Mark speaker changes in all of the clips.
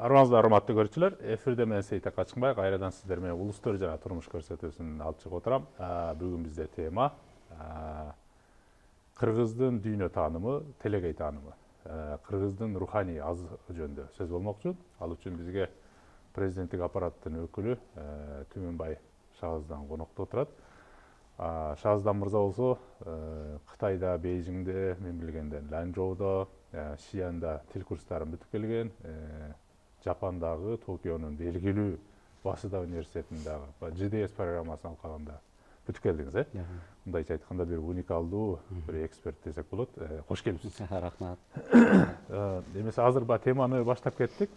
Speaker 1: Арманызда урматтуу көрүүчүлөр, эфирде мен Сейтек Качкынбай, кайрадан сиздер менен улустар жана турмуш көрсөтүүсүн алып чыгып отурам. Бүгүн бизде тема кыргыздын дүйнө таанымы, телегей таанымы, кыргыздын руханий азыгы жөнүндө сөз болмокчу. Ал үчүн бизге президенттик аппараттын өкүлү Түмөнбай Шагыздан конокто отурат. Шагыздан мырза болсо Кытайда, Бейжиңде, мен билгенден Ланчжоудо, Шиянда тил курстарын бүтүп келген. Жапандагы Токионун белгилүү Васуда университетиндагы GDS программасын алкагында бүтүп келдиңиз, мындайча айтканда бир уникалдуу бир эксперт десек болот. Кош келипсиз.
Speaker 2: Рахмат.
Speaker 1: Эмесе азыр теманы баштап кеттик.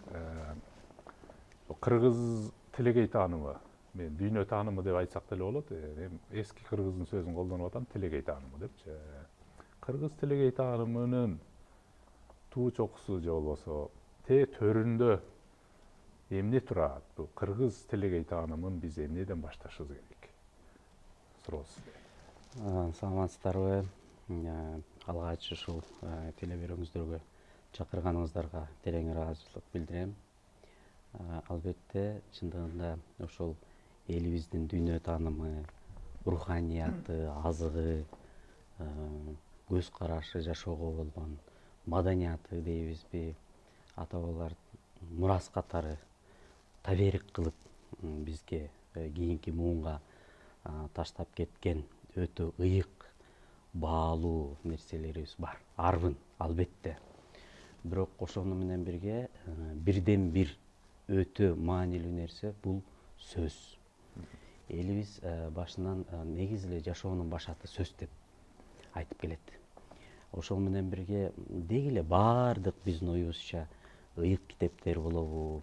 Speaker 1: Кыргыз телегей таанымы, мен дүйнө таанымы деп айтсак деле болот. Эски кыргыздын сөзүн колдонуп атам, телегей таанымы депчи. Кыргыз телегей таанымынын туу чокусу же болбосо төрүндө эмне турат? Бул кыргыз телегей таанымын биз эмнеден башташыбыз керек? Суроо сизде.
Speaker 2: Саламатсыздарбы? Алгач ушул телебирөөңүздөргө чакырганыңыздарга терең ыраазычылык билдирем. Албетте, чындыгында ошол элибиздин дүйнө таанымы, руханияты, азыгы, көз карашы, жашоого болгон маданияты дейбизби, ата бабалар мурас катары таберик кылып бизге кийинки муунга таштап кеткен өтө ыйык, баалуу нерселерибиз бар. Арбын, албетте. Бирок ошону менен бирге бирден бир өтө маанилүү нерсе бул сөз. Элибиз башынан негизи эле жашоонун башаты сөз деп айтып келет. Ошол менен бирге деги эле баардык биздин оюбузча ыйык китептер болобу,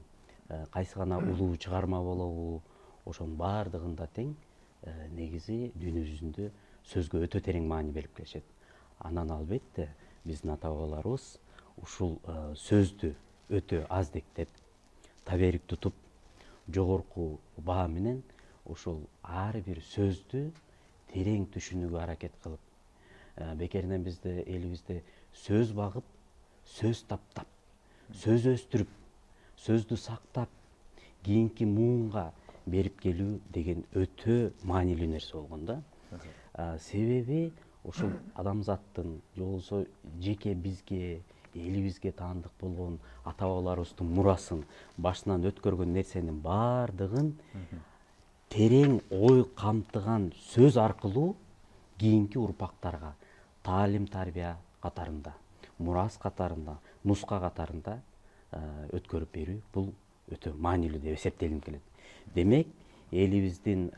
Speaker 2: кайсы гана улуу чыгарма болобу, ошонун баардыгында тең негизи дүйнө жүзүндө сөзгө өтө терең маани берип келишет. Анан албетте биздин ата бабаларыбыз ушул сөздү өтө аздектеп, таберик тутуп, жогорку баа менен ушул ар бир сөздү терең түшүнүүгө аракет кылып, бекеринен бизде элибизде сөз багып, сөз таптап, сөз өстүрүп, сөздү сактап, кийинки муунга берип келүү деген өтө маанилүү нерсе болгон да. Себеби ушул адамзаттын же болбосо жеке бизге, элибизге таандык болгон ата бабаларыбыздын мурасын, башынан өткөргөн нерсенин баардыгын терең ой камтыган сөз аркылуу кийинки урпактарга таалим тарбия катарында, мурас катарында, нуска катарында өткөрүп берүү бул өтө маанилүү деп эсептелип келет. Демек, элибиздин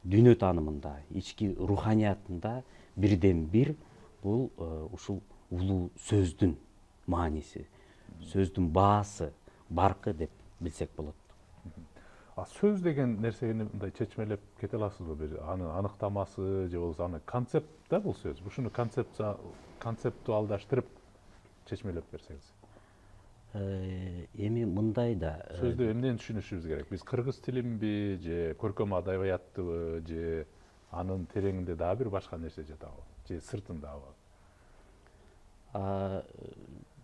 Speaker 2: дүйнө таанымында, ички руханиятында бирден бир бул ушул улуу сөздүн мааниси, сөздүн баасы, баркы деп билсек болот.
Speaker 1: Сөз деген нерсени мындай чечмелеп кете аласызбы? Бир анын аныктамасы же болбосо аны концепт да бул сөз. Ушуну концептуалдаштырып чечмелеп берсеңиз.
Speaker 2: Эми мындай да.
Speaker 1: Сөздү эмнени түшүнүшүбүз керек? Биз кыргыз тилинби же көркөм адабияттыбы же анын тереңинде дагы бир башка нерсе жатабы? Же сыртындабы?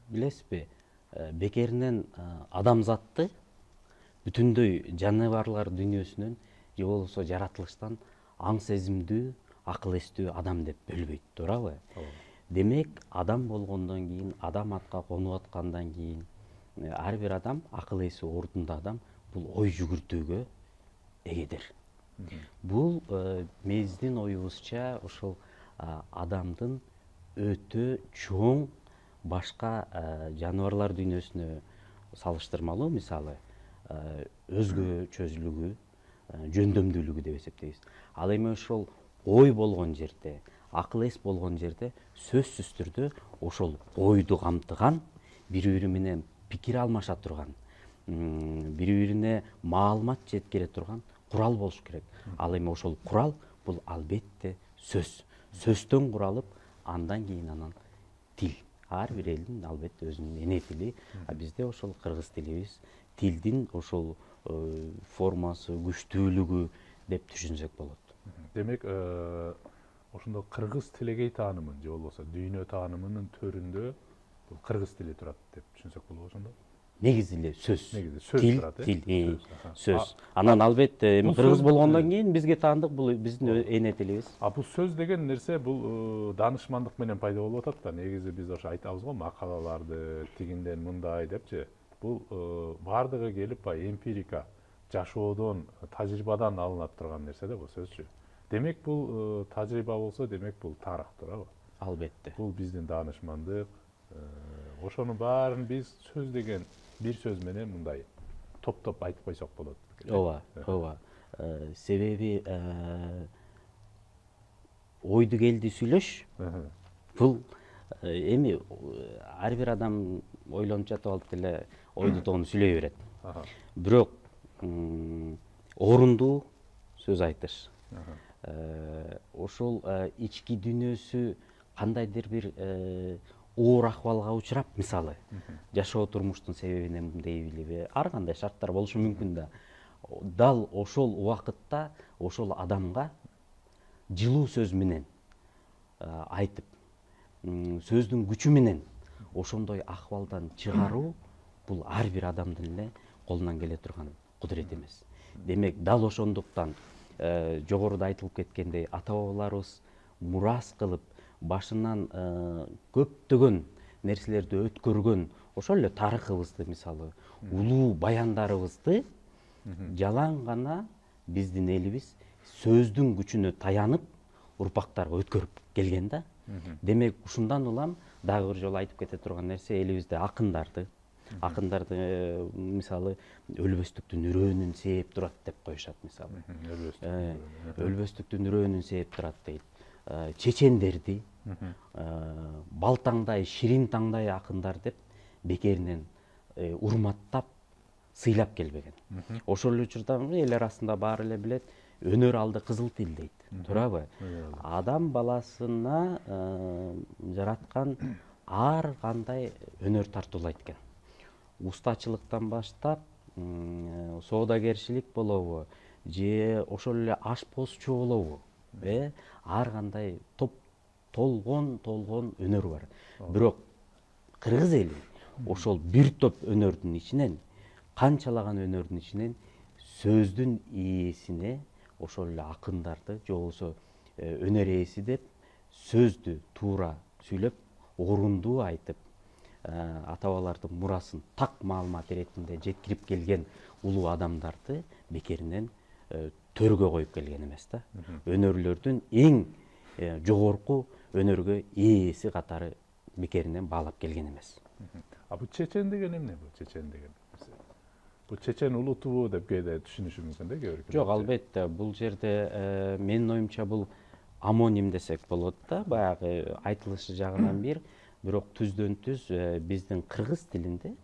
Speaker 2: Билесизби, бекеринен адамзатты бүтүндөй жаныбарлар дүйнөсүнөн же болбосо жаратылыштан аң сезимдүү, акыл эстүү адам деп бөлбөйт, туурабы? Демек, адам болгондон кийин, адам атка конуп аткандан кийин, ар бир адам, акыл эси ордунда адам, бул ой жүгүртүүгө эгедир. Бул биздин оюбузча ушул адамдын өтө чоң башка жаныбарлар дүйнөсүнө салыштырмалуу, мисалы, өзгөчөсүлүгү, жөндөмдүүлүгү деп эсептейбиз. Ал эми ошол ой болгон жерде, акыл эс болгон жерде сөзсүз түрдө ошол ойду камтыган, бири бири менен пикир алмаша турган, бири бирине маалымат жеткире турган курал болуш керек. Ал эми ошол курал бул албетте сөз. Сөздөн куралып, андан кийин анан тил. Ар бир элдин албетте өзүнүн эне тили, бизде ошол кыргыз тилибиз тилдин ошол формасы, күчтүүлүгү деп түшүнсөк болот.
Speaker 1: Демек, ошондо кыргыз телегей таанымын же болбосо дүйнө таанымынын төрүндө бул кыргыз тили турат деп түшүнсөк болобу ошондо?
Speaker 2: негизи эле сөз.
Speaker 1: Негизи сөз
Speaker 2: Тил,
Speaker 1: турат,
Speaker 2: тил,
Speaker 1: сөз.
Speaker 2: сөз. Анан албетте эми
Speaker 1: бул
Speaker 2: кыргыз
Speaker 1: сөз-
Speaker 2: болгондон кийин бизге таандык бул биздин эне тилибиз.
Speaker 1: Бул сөз деген нерсе бул данышмандык менен пайда болуп атат да. Негизи биз ошо айтабыз го, макалаларды тигинден мындай депчи. Бул баардыгы келип баягы эмпирика, жашоодон, тажрыйбадан алынып турган нерсе да бул сөзчү. Демек бул тажрыйба болсо, демек бул тарых туурабы?
Speaker 2: Албетте.
Speaker 1: Бул биздин данышмандык. Ошонун баарын биз сөз деген бир сөз менен мындай топтоп айтып койсок болот.
Speaker 2: Ооба, ооба. Себеби ойду келди сүйлөш. Бул эми ар бир адам ойлонуп жатып алып деле ойду тогуну сүйлөй берет. Бирок орундуу сөз айтыш. Ошол ички дүйнөсү кандайдыр бир оор акыбалга учурап, мисалы, жашоо турмуштун себебинен дейбилиби, ар кандай шарттар болушу мүмкүн да. Дал ошол убакытта ошол адамга жылуу сөз менен айтып, сөздүн күчү менен ошондой акыбалдан чыгаруу бул ар бир адамдын эле колунан келе турган кудурет эмес. Демек, дал ошондуктан жогоруда айтылып кеткендей, ата бабаларыбыз мурас кылып башынан көптөгөн нерселерди өткөргөн ошол эле тарыхыбызды, мисалы, улуу баяндарыбызды жалаң гана биздин элибиз сөздүн күчүнө таянып урпактарга өткөрүп келген да. Демек, ушундан улам дагы бир жолу айтып кете турган нерсе, элибизде акындарды мисалы өлбөстүктүн үрөөнүн сээп турат деп коюшат, мисалы. Өлбөстүктүн үрөөнүн сээп турат дейт. Чечендерди балтаңдай, ширин таңдай акындар деп бекеринен урматтап, сыйлап келбеген. Ошол эле учурда эл арасында баары эле билет, өнөр алды кызыл тил дейт. Туурабы? Адам баласына жараткан ар кандай өнөр тартуулайт экен. Устачылыктан баштап, соодагерчилик болобу, же ошол эле ашпозчу болобу, ар кандай толгон өнөр бар. Бирок кыргыз эли ошол бир топ өнөрдүн ичинен, канчалаган өнөрдүн ичинен сөздүн ээсине ошол эле акындарды, же болбосо өнөр ээси деп сөздү туура сүйлөп, орундуу айтып, ата бабалардын мурасын так маалымат иретинде жеткирип келген улуу адамдарды бекеринен төргө коюп келген эмес да. Өнөрлөрдүн эң жогорку өнөргө ээси катары бекеринен баалап келген эмес.
Speaker 1: Бул чечен деген эмне бул? Чечен деген бул чечен улутубу деп кээде түшүнүшү мүмкүн да, кээ бир.
Speaker 2: Жок, албетте, бул жерде менин оюмча бул амоним десек болот да, баягы айтылышы жагынан бирок түздөн түз биздин кыргыз тилинде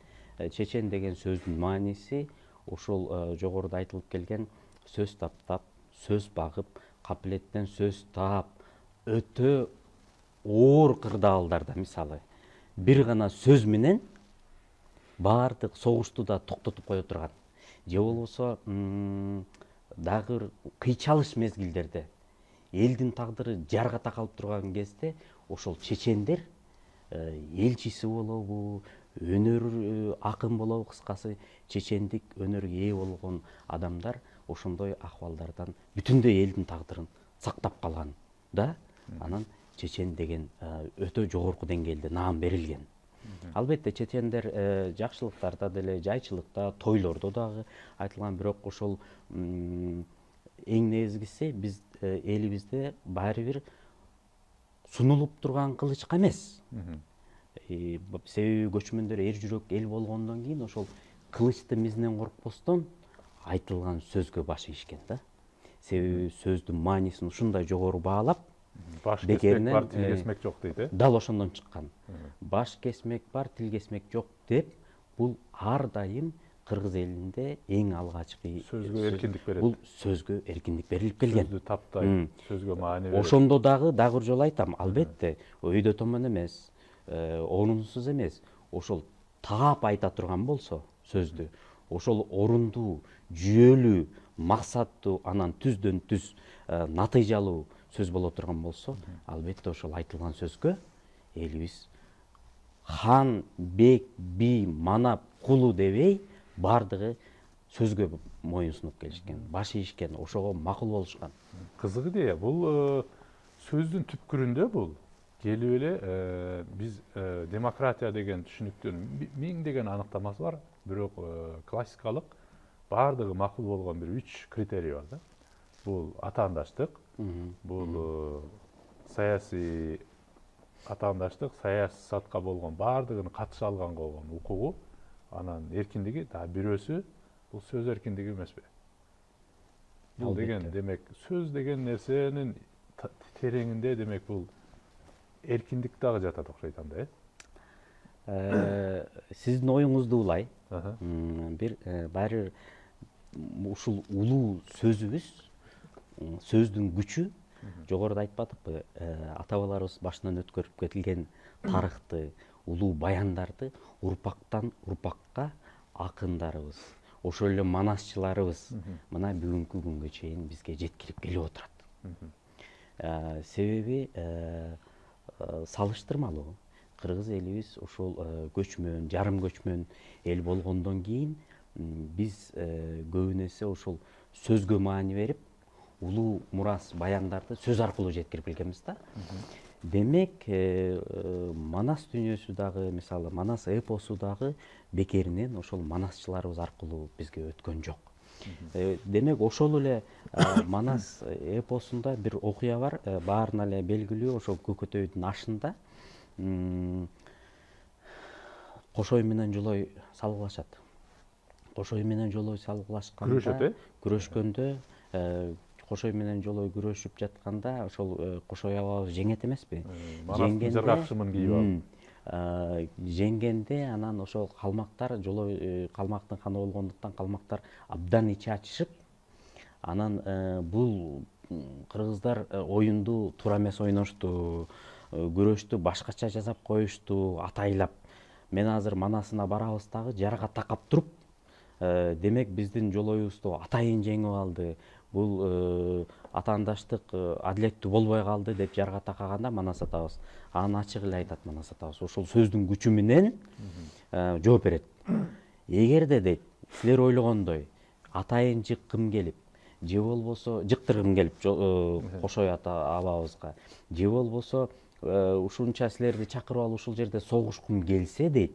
Speaker 2: чечен деген сөздүн мааниси ошол жогоруда айтылып келген сөз таптап, сөз багып, капилеттен сөз таап, өтө оор кырдаалдарда, мисалы, бир гана сөз менен баардык согушту да токтотуп кое турган. Же болбосо дагы бир кыйчалыш мезгилдерде, элдин тагдыры жарга такалып турган кезде ошол чечендер элчиси болобу, өнөр акын болобу, кыскасы чечендик өнөргө ээ болгон адамдар ошондой акыбалдардан бүтүндөй элдин тагдырын сактап калган да. Анан чечен деген өтө жогорку деңгээлде наам берилген. Албетте, чечендер жакшылыктарда деле, жайчылыкта, тойлордо дагы айтылган, бирок ошол эң негизгиси биз элибизде баары бир сунулуп турган кылычка эмес. Себеби көчмөндөр эр жүрөк эл болгондон кийин ошол кылычты мизинен коркпостон айтылган сөзгө баш ийишкен да. Себеби сөздүн маанисин ушундай жогору баалап,
Speaker 1: баш кесмек бар, тил кесмек жок дейт,
Speaker 2: дал ошондон чыккан. Баш кесмек бар, тил кесмек жок деп, бул ар дайым кыргыз элинде эң алгачкы
Speaker 1: сөзгө эркиндик берет.
Speaker 2: Бул сөзгө эркиндик берилип келген.
Speaker 1: Сөздү таптайт, сөзгө маани берет.
Speaker 2: Ошондо дагы бир жолу айтам, албетте, өйдө томон эмес, орунсуз эмес, ошол таап айта турган болсо сөздү, ошол орундуу, жүйөлүү, максаттуу, анан түздөн түз натыйжалуу сөз боло турган болсо, албетте ошол айтылган сөзгө элибиз хан, бек, би, манап, кулу дебей бардыгы сөзгө моюнсунуп келишкен, баш ийишкен, ошого макул болушкан.
Speaker 1: Кызык идея. Бул сөздүн түпкүрүндө бул келип эле биз демократия деген түшүнүктүн миңдеген аныктамасы бар, бирок классикалык бардыгы макул болгон бир 3 критерий бар да. Бул атаандаштык, бул саясий атаандаштык, саясатка болгон бардыгын катыша алганга болгон укугу, анан эркиндиги, дагы бирөөсү бул сөз эркиндиги эмеспи? Бул деген демек сөз деген нерсенин тереңинде демек бул эркиндик дагы жатат окшойт анда,
Speaker 2: Сиздин оюңузду улай. Бир баары ушул улуу сөзүбүз, сөздүн күчү, жогоруда айтпадыкпы, ата бабаларыбыз башынан өткөрүп кетилген тарыхты, улуу баяндарды урпактан урпакка акындарыбыз, ошол эле манасчыларыбыз мына бүгүнкү күнгө чейин бизге жеткирип келип отурат. Себеби салыштырмалуу кыргыз элибиз ошол көчмөн, жарым көчмөн эл болгондон кийин биз көбүн эсе ошол сөзгө маани берип, улуу мурас баяндарды сөз аркылуу жеткирип келгенбиз да. Демек, манас дүйнөсү дагы, мисалы, манас эпосу дагы бекеринен ошол манасчыларыбыз аркылуу бизге өткөн жок. Демек, ошол эле манас эпосунда бир окуя бар, баарына эле белгилүү, ошол Көкөтөйдүн ашында кошой менен жолой салгылашат. Кошой менен жолой салгылашканда, күрөшкөндө, кошой менен жолой күрөшүп жатканда, ошол кошой абабыз жеңет эмеспи?
Speaker 1: Манастын жаргакчымын кийип алып.
Speaker 2: Жеңгенде анан ошол калмактар, жолой калмактын ханы болгондуктан калмактар абдан ичи ачышып, анан бул кыргыздар оюнду туура эмес ойношту, күрөштү башкача жасап коюшту, атайлап. Мен азыр манасына барабыз дагы жарга такап туруп, демек биздин жолоюбузду атайын жеңип алды, бул атаандаштык адилеттүү болбой калды деп жарга такаганда манас атабыз анын ачык эле айтат. Манас атабыз ошол сөздүн күчү менен жооп берет. Эгерде дейт, силер ойлогондой атайын жыккым келип, же болбосо жыктыргым келип кошой ата абабызга, же болбосо ушунча силерди чакырып алып ушул жерде согушкум келсе дейт,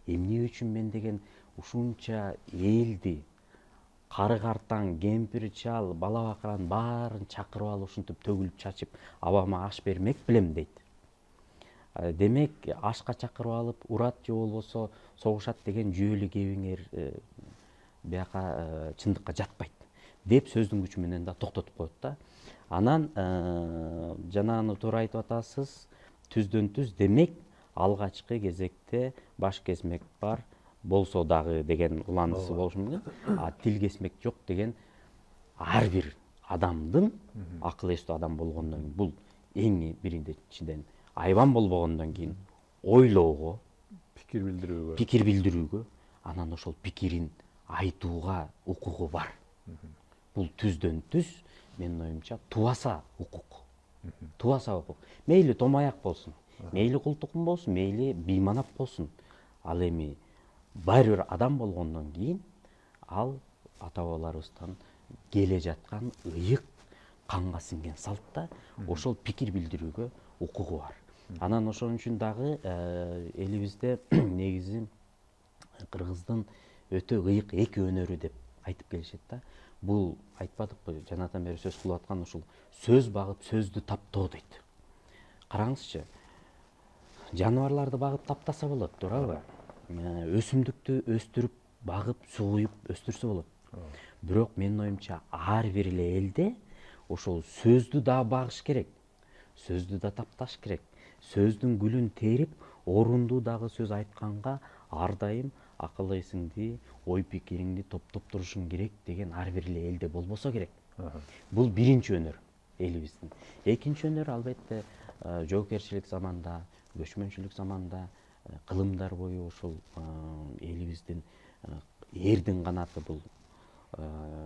Speaker 2: эмне үчүн мен деген ушунча элди, кары картаң, кемпир чал, бала бакыраны баарын чакырып алып ушинтип төгүлүп чачып абама аш бермек белем дейт. Демек, ашка чакырып алып урат же болбосо согушат деген жүйөлүк кебиңер бияка чындыкка жатпайт деп сөздүн күчү менен да токтотуп коет да. Анан жанагыны туура айтып атасыз, түздөн түз демек алгачкы кезекте баш kesmek бар болсо дагы деген уланысы болушу мүмкүн. Тил kesmek жок деген ар бир адамдын акыл эстүү адам болгондон кийин, бул эң биринчиден айбан болбогондон кийин ойлоого, пикир билдирүүгө, анан ошол пикирин айтууга укугу бар. Бул түздөн түз менин оюмча тубаса укук. Тубаса укук. Мейли томаяк болсун, мейли култукум болсун, мейли бейманап болсун. Ал эми баары бир адам болгондон кийин ал ата бабаларыбыздан келе жаткан ыйык канга сиңген салтта ошол пикир билдирүүгө укугу бар. Анан ошон үчүн дагы элибизде негизи кыргыздын өтө ыйык эки өнөрү деп айтып келишет да. Бул айтпадыкпы, жанатан бери сөз кылып аткан ушул сөз багып сөздү таптоо дейт. Караңызчы, жаныбарларды багып таптаса болот, туурабы? Өсүмдүктү өстүрүп, багып, сууюп өстүрсө болот. Бирок менин оюмча ар бир эле элде ошол сөздү да багыш керек, сөздү да тапташ керек. Сөздүн гүлүн терип, орундуу дагы сөз айтканга ар дайым акыл эсиңди, ой пикириңди топтоп турушуң керек деген ар бир эле элде болбосо керек. Бул биринчи өнөр элибиздин. Экинчи өнөр албетте жоокерчилик заманда, көчмөнчүлүк заманда кылымдар бою ошол элибиздин эрдин канаты бул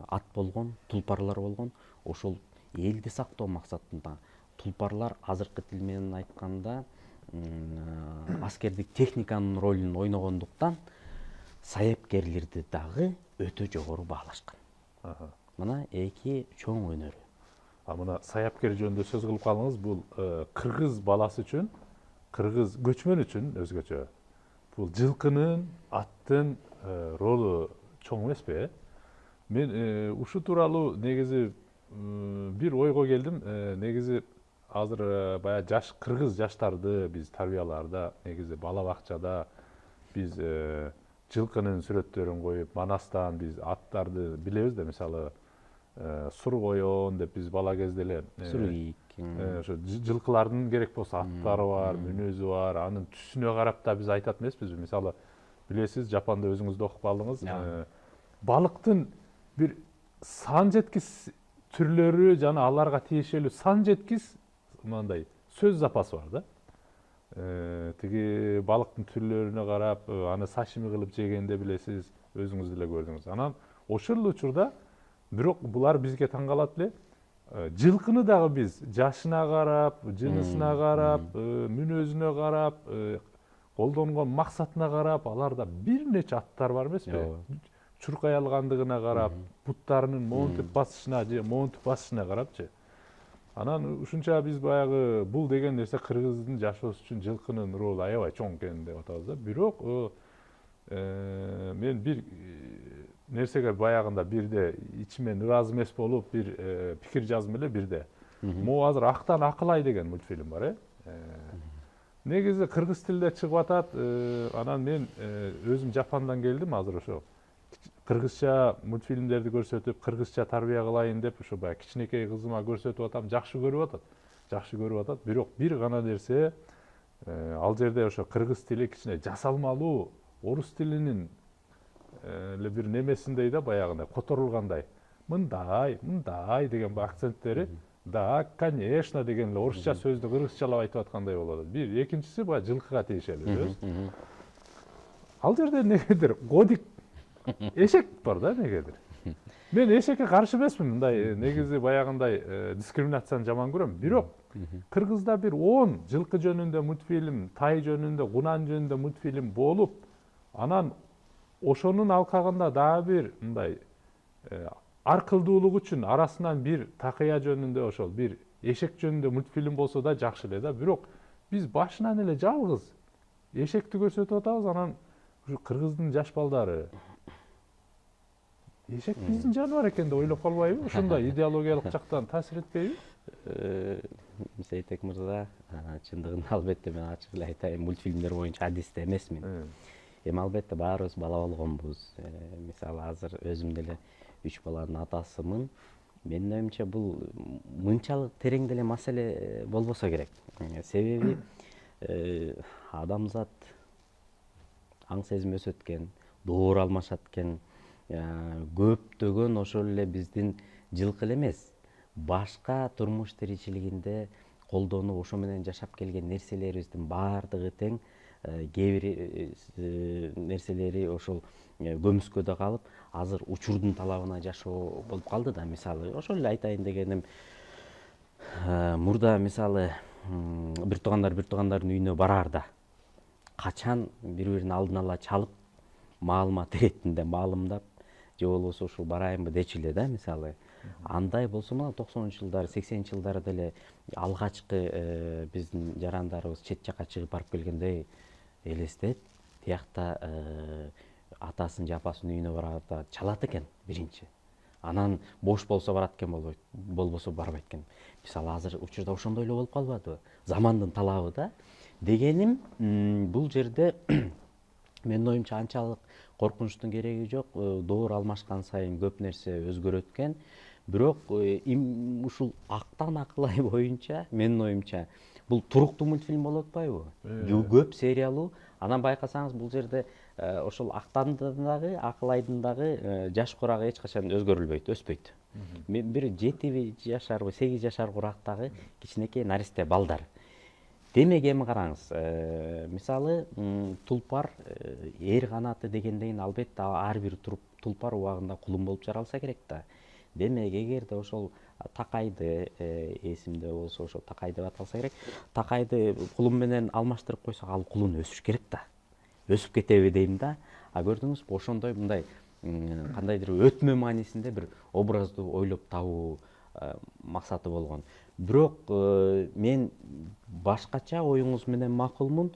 Speaker 2: ат болгон, тулпарлар болгон, ошол элди сактоо максатында тулпарлар азыркы тил менен айтканда аскердик техниканын ролун ойногондуктан саяпкерлерди дагы өтө жогору баалашкан. Мына эки чоң өнөрү.
Speaker 1: Мына саяпкер жөнүндө сөз кылып калдыңыз. Бул кыргыз баласы үчүн, кыргыз көчмөн үчүн өзгөчө. Бул жылкынын, аттын ролу чоң эмеспи? Мен ушу тууралуу негизи бир ойго келдим. Негизи азыр баягы жаш кыргыз жаштарды биз тарбиялаарда, негизи бала бакчада биз жылкынын сүрөттөрүн коюп, Манастан биз аттарды билебиз да, мисалы Сургоён деп биз бала кезде эле
Speaker 2: Сургийик.
Speaker 1: Ошо жылкылардын керек болсо аттары бар, мүнөзү бар, анын түсүнө карап да биз айтат эмеспизби? Мисалы билесиз, Жапанда өзүңүз да окуп калдыңыз. Балыктын бир сан жеткис түрлөрү жана аларга тиешелүү сан жеткис мындай сөз запасы бар да. Тиги балыктын түрлөрүнө карап, аны сашими кылып жегенде билесиз, өзүңүз деле көрдүңүз. Анан ошол учурда бирок булар бизге таң калат эле. Жылкыны дагы биз жашына карап, жынысына карап, мүнөзүнө карап, колдонгон максатына карап, аларда бир нече аттар бар эмеспи? Чуркай алгандыгына карап, буттарынын монтип басышына же монтип басышына карапчы. Анан ушунча биз баягы бул деген нерсе кыргыздын жашоосу үчүн жылкынын ролу аябай чоң экен деп атабыз да. Бирок мен бир нерсеге баягында бирде ичимен ыраазы эмес болуп бир пикир жаздым эле бирде. Могу азыр Актан Акылай деген мультфильм бар, Негизи кыргыз тилинде чыгып атат. Анан мен өзүм Жапандан келдим, азыр ошо кыргызча мультфильмдерди көрсөтүп, кыргызча тарбия кылайын деп ошо баягы кичинекей кызыма көрсөтүп атам. Жакшы көрүп атат. Бирок бир гана нерсе, ал жерде ошо кыргыз тили кичине жасалмалуу орус тилинин эле бир немесиндей да, баягындай которулгандай. Мындай деген акценттери, да, конечно деген эле орусча сөздү кыргызчалап айтып аткандай болот. Бир, экинчиси баягы жылкыга тиешелүү. Ал жерде негедир годик эшек бар да, негедир. Мен эшекке каршы эмесмин, мындай негизи баягындай дискриминацияны жаман көрөм. Бирок кыргызда бир 10 жылкы жөнүндө мультфильм, тай жөнүндө, гунан жөнүндө мультфильм болуп, анан ошонун алкагында дагы бир мындай аркылдуулук үчүн арасынан бир такыя жөнүндө, ошол бир эшек жөнүндө мультфильм болсо да жакшы эле да. Бирок биз башынан эле жалгыз эшекти көрсөтүп атабыз. Анан ушу кыргыздын жаш балдары эшек биздин жаныбар экен деп ойлоп калбайбы? Ушундай идеологиялык жактан таасир этпейби?
Speaker 2: Сейтек мырза, чындыгында албетте мен ачык эле айтайын, мультфильмдер боюнча адисте эмесмин. Эми албетте баарыбыз бала болгонбуз. Мисалы азыр өзүм деле 3 баланын атасымын. Менин оюмча бул мынчалык терең деле маселе болбосо керек. Себеби адамзат аң сезим өсөткен, доор алмашат экен. Көптөгөн ошол эле биздин жылкы эле эмес, башка турмуш тиричилигинде колдонуп ошо менен жашап келген нерселерибиздин баардыгы тең, кээ бир нерселери ошол көмүскөдө калып, азыр учурдун талабына жашоо болуп калды да. Мисалы ошол эле айтайын дегеним, мурда мисалы бир туугандардын үйүнө бараарда качан бири-бирин алдын ала чалып, маалымат иретинде маалымдап, же болбосо ушул барайынбы дечү эле да, мисалы. Андай болсо мына 90-жылдар, 80-жылдар деле алгачкы биздин жарандарыбыз чет жакка чыгып барып келгенде элестет, тиякта атасын же апасынын үйүнө барарда чалат экен биринчи. Анан бош болсо барат экен, болбосо барбайт экен. Мисалы азыр учурда ошондой эле болуп калбадыбы? Замандын талабы да. Дегеним, бул жерде менин оюмча анчалык коркунучтун кереги жок. Доор алмашкан сайын көп нерсе өзгөрөт экен. Бирок ушул Актан Акылай боюнча менин оюмча бул туруктуу мультфильм болуп атпайбы? Көп сериялуу. Анан байкасаңыз бул жерде ошол Актандын дагы, Акылайдын дагы жаш курагы эч качан өзгөрүлбөйт, өспөйт. Бир 7 жашар, 8 жашар курактагы кичинекей наристе балдар. Демек эми караңыз, мисалы тулпар эр канаты дегенден албетте ар бир тулпар убагында кулун болуп жаралса керек да. Демек эгерде ошол Такайды эсимде болсо ошо такай деп аталса керек. Такайды кулун менен алмаштырып койсок ал кулун өсүш керек да. Өсүп кетеби дейм да. А көрдүңүзбү ошондой мындай кандайдыр өтмө маанисинде бир образды ойлоп табуу максаты болгон. Бирок мен башкача оюңуз менен макулмун.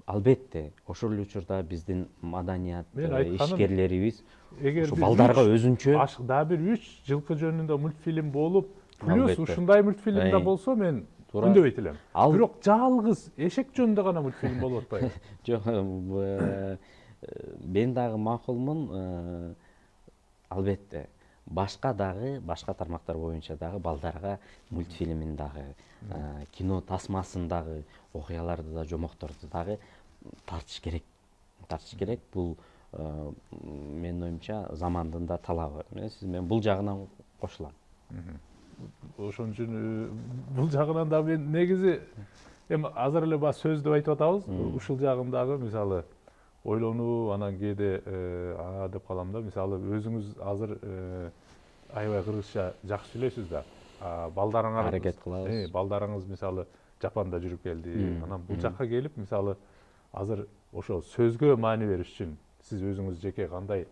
Speaker 2: Албетте ошол эле учурда биздин маданият ишкерлерибиз ошо балдарга өзүнчө
Speaker 1: дагы бир 3 жылкы жөнүндө мультфильм болуп, плюс
Speaker 2: Албетте.
Speaker 1: ушундай мультфильм да болсо мен күндөбөйт элем. Бирок жалгыз эшек жөнүндө гана мультфильм болуп атпайбы?
Speaker 2: Жок, мен дагы макулмун. Албетте башка тармактар боюнча дагы балдарга мультфильмин дагы, кино тасмасын дагы, окуяларды да, жомокторду дагы тартыш керек. Бул менин оюмча замандын да талабы. Мен бул жагынан кошулам.
Speaker 1: Ошон үчүн бул жагынан да мен негизи эми азыр эле баягы сөз деп айтып атабыз. Ушул жагындагы мисалы ойлонуу, анан кээде деп калам да, мисалы өзүңүз азыр аябай кыргызча жакшы сүйлөйсүз да. Балдарыңар
Speaker 2: аракет кылабыз.
Speaker 1: Балдарыңыз мисалы Жапанда жүрүп келди. Анан бул жакка келип мисалы азыр ошо сөзгө маани бериш үчүн сиз өзүңүз жеке кандай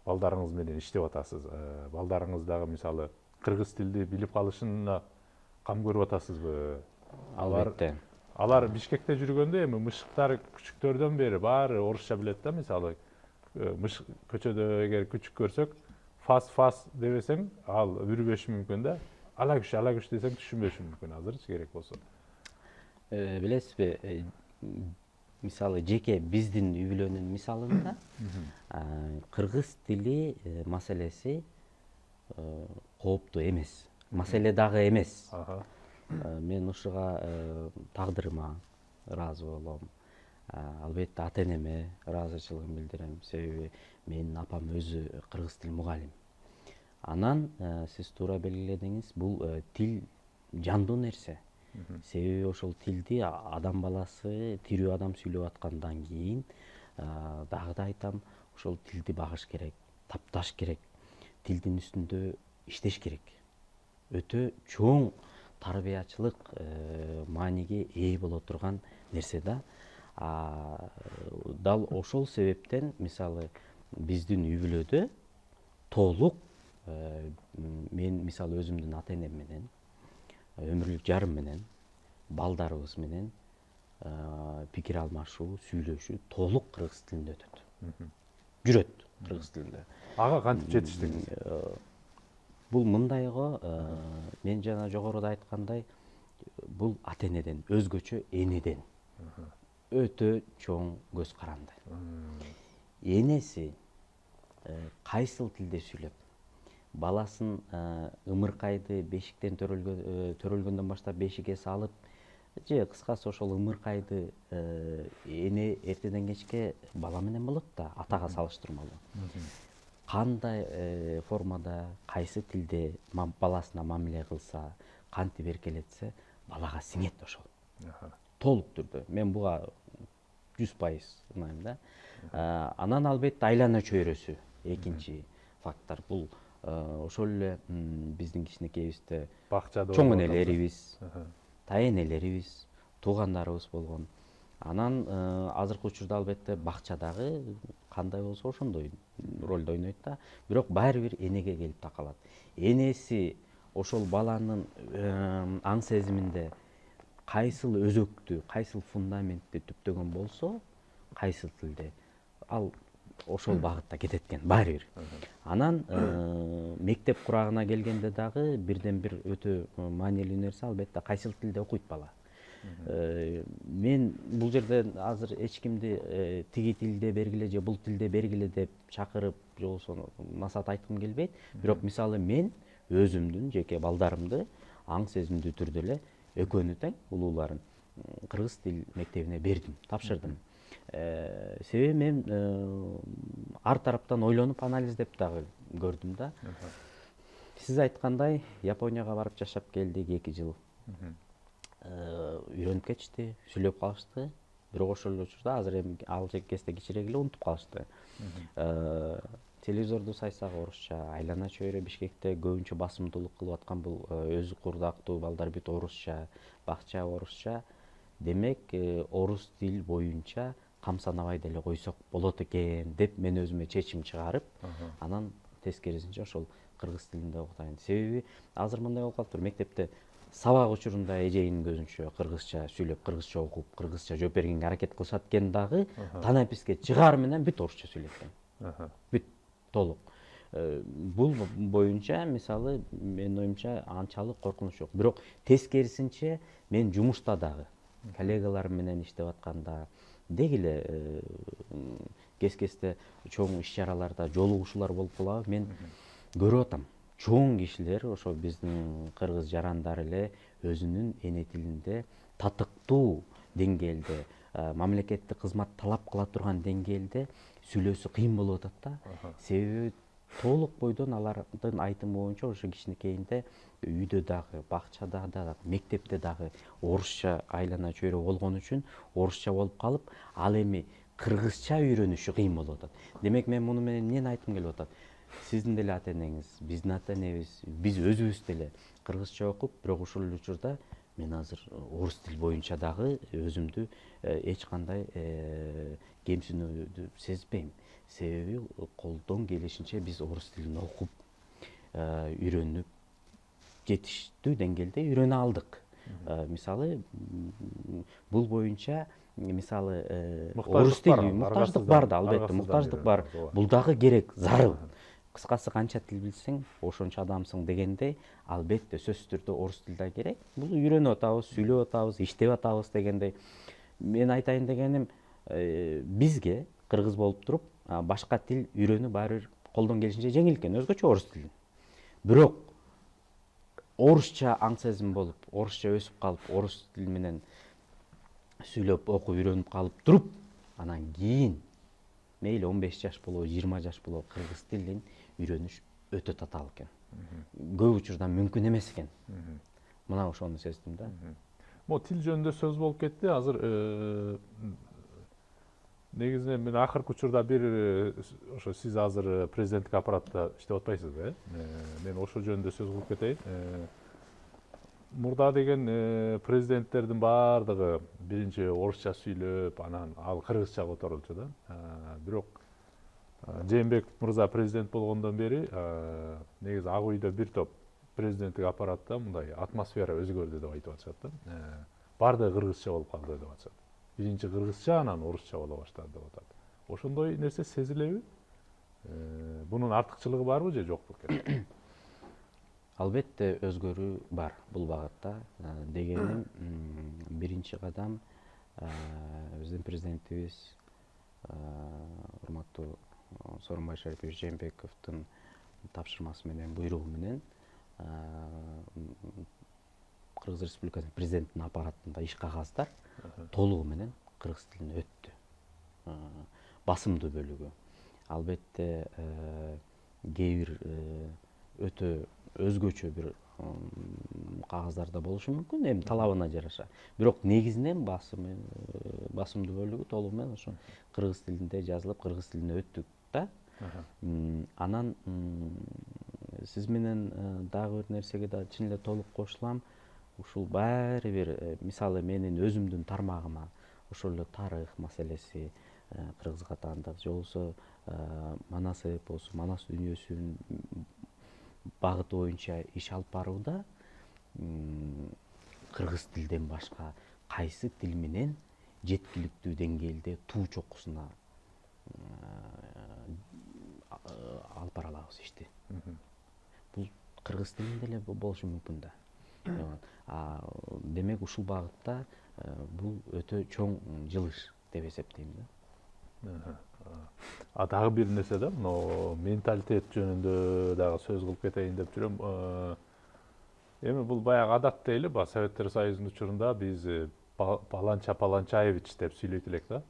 Speaker 1: балдарыңыз менен иштеп атасыз? Балдарыңыз дагы мисалы кыргыз тилди билип калышына кам көрүп атасызбы?
Speaker 2: Албетте.
Speaker 1: Алар Бишкекте жүргөндө эми мышыктар күчүктөрдөн бери баары орусча билет да, мисалы көчөдө эгер күчүк көрсөк, фас дебесең, ал үрбөшү мүмкүн да. Ала күч десең түшүнбөшү мүмкүн азырчы керек болсо.
Speaker 2: Билесизби, мисалы жеке биздин үй бүлөнүн мисалында кыргыз тили маселеси кооптуу эмес. Маселе дагы эмес. Мен ушуга тагдырыма ыраазы болом. Албетте ата энеме ыраазычылыгымды билдирем. Себеби менин апам өзү кыргыз тил мугалим. Анан сиз туура белгиледиңиз, бул тил жандуу нерсе. Себеби ошол тилди адам баласы, тирүү адам сүйлөп аткандан кийин дагы да айтам, ошол тилди багыш керек, тапташ керек, тилдин үстүндө иштеш керек. Өтө чоң тарбиячылык мааниге ээ боло турган нерсе да. Дал ошол себептен мисалы биздин үй бүлөдө толук мен мисалы өзүмдүн ата энем менен, өмүрлүк жарым менен, балдарыбыз менен пикир алмашуу, сүйлөшүү толук кыргыз тилинде өтөт. Жүрөт кыргыз тилинде.
Speaker 1: Ага кантип жетиштиңиз?
Speaker 2: Бул мындайго, мен жана жогоруда айткандай, бул ата энеден, өзгөчө энеден өтө чоң көз каранды. Энеси кайсыл тилде сүйлөп, баласын ымыркайды бешиктен төрөлгөндөн баштап бешикке салып, же кыскасы ошол ымыркайды эне эртеден кечке бала менен болот да, атага салыштырмалуу. Кандай формада, кайсы тилде баласына мамиле кылса, кантип эркелетсе, балага сиңет ошол. Толук түрдө. Мен буга 100% ынайм да. Анан албетте айлана чөйрөсү экинчи фактор. Бул ошол эле биздин кичинекейибизде чоң энелерибиз, тая энелерибиз, туугандарыбыз болгон. Анан азыркы учурда албетте бакчадагы кандай болсо ошондой ролду ойнойт да. Бирок баары бир энеге келип такалат. Энеси ошол баланын аң сезиминде кайсыл өзөктү, кайсыл фундаментти түптөгөн болсо, кайсыл тилде, ал ошол багытта кетет экен баары бир. Анан мектеп курагына келгенде дагы бирден бир өтө маанилүү нерсе, албетте кайсыл тилде окуйт бала. Мен бул жерде азыр эч кимди тиги тилде бергиле же бул тилде бергиле деп чакырып, же болбосо насаат айткым келбейт. Бирок мисалы мен өзүмдүн жеке балдарымды аң сезимдүү түрдө эле экөөнү тең улууларын кыргыз тил мектебине бердим, тапшырдым. Себеби мен ар тараптан ойлонуп анализдеп дагы көрдүм да. Сиз айткандай, Японияга барып жашап келдик 2 жыл. Үйрөнүп кетишти, сүйлөп калышты. Бирок ошол эле учурда азыр эми ал кезде кичирээк эле унутуп калышты. телевизорду сайсак орусча, айлана чөйрө Бишкекте көбүнчө басымдуулук кылып аткан бул өзү курдактуу балдар бүт орусча, бакча орусча. Демек, орус тил боюнча камсанабай деле койсок болот экен деп мен өзүмө чечим чыгарып, анан тескерисинче ошол кыргыз тилинде окутайын. Себеби азыр мындай болуп калыптыр, мектепте сабак учурунда эжейинин көзүнчө кыргызча сүйлөп, кыргызча окуп, кыргызча жооп бергенге аракет кылышат экен дагы, танаписке чыгаар менен бүт орусча сүйлөйт экен. Бүт толук. Бул боюнча мисалы менин оюмча анчалык коркунуч жок. Бирок тескерисинче мен жумушта дагы коллегаларым менен иштеп атканда деги эле кез-кезде чоң иш чараларда жолугушуулар болуп калабы, мен көрүп атам. Чоң кишилер ошо биздин кыргыз жарандар эле өзүнүн эне тилинде татыктуу деңгээлде, мамлекеттик кызмат талап кыла турган деңгээлде сүйлөсө кыйын болуп атат да. Себеби толук бойдон алардын айтымы боюнча ошо кичинекейинде үйдө дагы, бакчада дагы, мектепте дагы орусча айлана чөйрө болгон үчүн орусча болуп калып, ал эми кыргызча үйрөнүшү кыйын болуп атат. Демек мен муну менен эмнени айткым келип атат? Сиздин деле ата энеңиз, биздин ата энебиз, биз өзүбүз деле кыргызча окуп, бирок ошол эле учурда мен азыр орус тил боюнча дагы өзүмдү эч кандай кемсинүүдү сезбейм. Себеби колдон келишинче биз орус тилин окуп, үйрөнүп, жетиштүү деңгээлде үйрөнө алдык. Мисалы бул боюнча мисалы орус тили муктаждык бар да, албетте муктаждык бар. Бул дагы керек, зарыл. Кыскасы канча тил билсең, ошончо адамсың дегендей, албетте сөзсүз түрдө орус тил да керек. Бул үйрөнүп атабыз, сүйлөп атабыз, иштеп атабыз дегендей. Мен айтайын дегеним, бизге кыргыз болуп туруп, башка тил үйрөнүү баары бир колдон келишинче жеңил экен, өзгөчө орус тилин. Бирок орусча аң сезим болуп, орусча өсүп калып, орус тили менен сүйлөп, окуп, үйрөнүп калып туруп, анан кийин мейли 15 жаш болобу, 20 жаш болобу, кыргыз тилин үйрөнүш өтө татаал экен. Көп учурда мүмкүн эмес экен. Мына ошону сездим да.
Speaker 1: Могу тил жөнүндө сөз болуп кетти. Азыр негизинен мен акыркы учурда бир ошо сиз азыр президенттик аппаратта иштеп атпайсызбы, мен ошол жөнүндө сөз кылып кетейин. Мурда деген президенттердин баардыгы биринчи орусча сүйлөп, анан ал кыргызча которулчу да. Бирок Жээнбеков мырза президент болгондон бери негизи ак үйдө бир топ президенттик аппаратта мындай атмосфера өзгөрдү деп айтып атышат да. Баардыгы кыргызча болуп калды деп атышат. Биринчи кыргызча, анан орусча боло баштады деп атат. Ошондой нерсе сезилеби? Бунун артыкчылыгы барбы же жокпу экен?
Speaker 2: Албетте өзгөрүү бар бул багытта. Дегеним, биринчи кадам биздин президентибиз урматтуу Сооронбай Шарипович Жээнбековдун тапшырмасы менен, буйругу менен Кыргыз Республикасынын президентинин аппаратында иш кагаздар толугу менен кыргыз тилине өттү. Басымдуу бөлүгү. Албетте кээ бир өтө өзгөчө бир кагаздарда болушу мүмкүн, эми талабына жараша. Бирок негизинен басымдуу бөлүгү толугу менен ошо кыргыз тилинде жазылып, кыргыз тилине өттүк да. Анан сиз менен дагы бир нерсеге да чын эле толук кошулам. Ушул баары бир мисалы менин өзүмдүн тармагыма ошол эле тарых маселеси, кыргызга таандык же болбосо Манас эпосу, Манас дүйнөсүнүн багыты боюнча иш алып барууда кыргыз тилден башка кайсы тил менен жеткиликтүү деңгээлде туу чокусуна алып бара алабыз ишти. Бул кыргыз тилинде эле болушу мүмкүн да. Демек ушул багытта бул өтө чоң жылыш деп эсептейм да.
Speaker 1: Дагы бир нерсе да, мына менталитет жөнүндө дагы сөз кылып кетейин деп жүрөм. Эми бул баягы адат дейли, Советтер Союзунун учурунда биз Паланча Паланчаевич деп сүйлөйт элек да.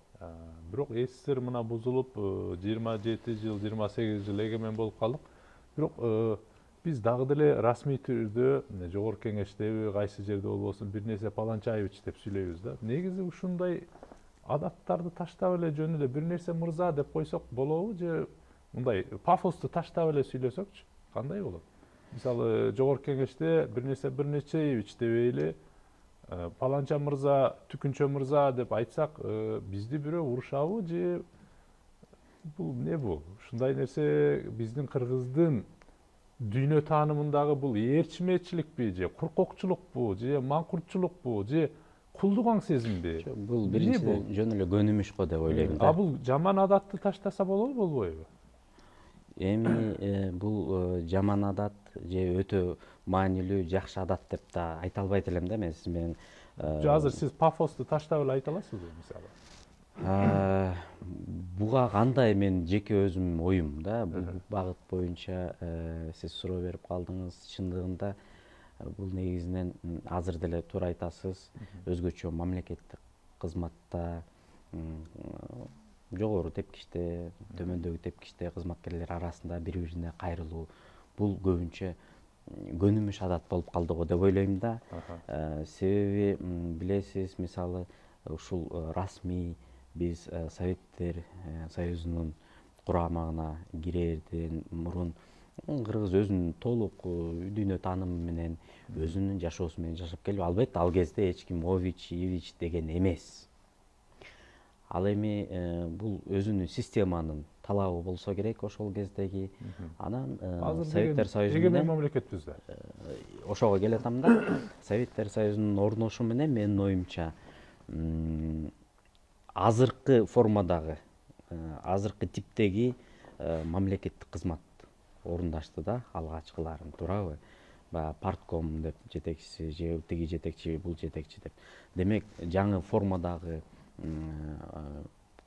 Speaker 1: Бирок СССР мына бузулуп 27 жыл, 28 жыл эгемен болуп калдык. Бирок биз дагы деле расмий түрдө жогорку кеңештеби, кайсы жерде болбосун бир нерсе Паланчаевич деп сүйлөйбүз да. Негизи ушундай адаттарды таштап эле жөн эле бир нерсе мырза деп койсок болобу же мындай пафосту таштап эле сүйлөсөкчү кандай болот? Мисалы жогорку кеңеште бир нечеевич дебейли, паланча мырза, түкүнчө мырза деп айтсак, бизди бирөө урушабы же бул эмне бул? Ушундай нерсе биздин кыргыздын дүйнө таанымындагы бул ээрчиметчиликпи же куркокчулукпу же маңкуртчулукпу же кулдугаң сезимби?
Speaker 2: Бул биринчиден жөн эле көнүмүш го деп ойлойм да.
Speaker 1: А бул жаман адатты таштаса болобу, болбойбу?
Speaker 2: Эми бул жаман адат же өтө маанилүү жакшы адат деп да айта албайт элем да мен сиз менен.
Speaker 1: Азыр сиз пафосту таштап эле айта аласызбы мисалы?
Speaker 2: Буга кандай мен жеке өзүм оюм да, бул багыт боюнча сиз суроо берип калдыңыз. Чындыгында бул негизинен азыр деле туура айтасыз, өзгөчө мамлекеттик кызматта, жогору тепкичте, төмөндөгү тепкичте кызматкерлер арасында бири-бирине кайрылуу бул көбүнчө көнүмүш адат болуп калды го деп ойлойм да. Себеби билесиз, мисалы ушул расмий биз Советтер Союзунун курамына кирерден мурун кыргыз өзүнүн толук дүйнө таанымы менен, өзүнүн жашоосу менен жашап келип, албетте ал кезде эч ким Ович, Ивич деген эмес. Ал эми бул өзүнүн системанын талабы болсо керек ошол кездеги. Анан Советтер Союзу
Speaker 1: эгемен мамлекетпиз да.
Speaker 2: Ошого келатам да. Советтер Союзунун орношуу менен менин оюмча азыркы формадагы, азыркы типтеги мамлекеттик кызмат орундашты да, алгачкыларын, туурабы? Баягы партком деп жетекчиси, же тиги жетекчи, бул жетекчи деп. Демек, жаңы формадагы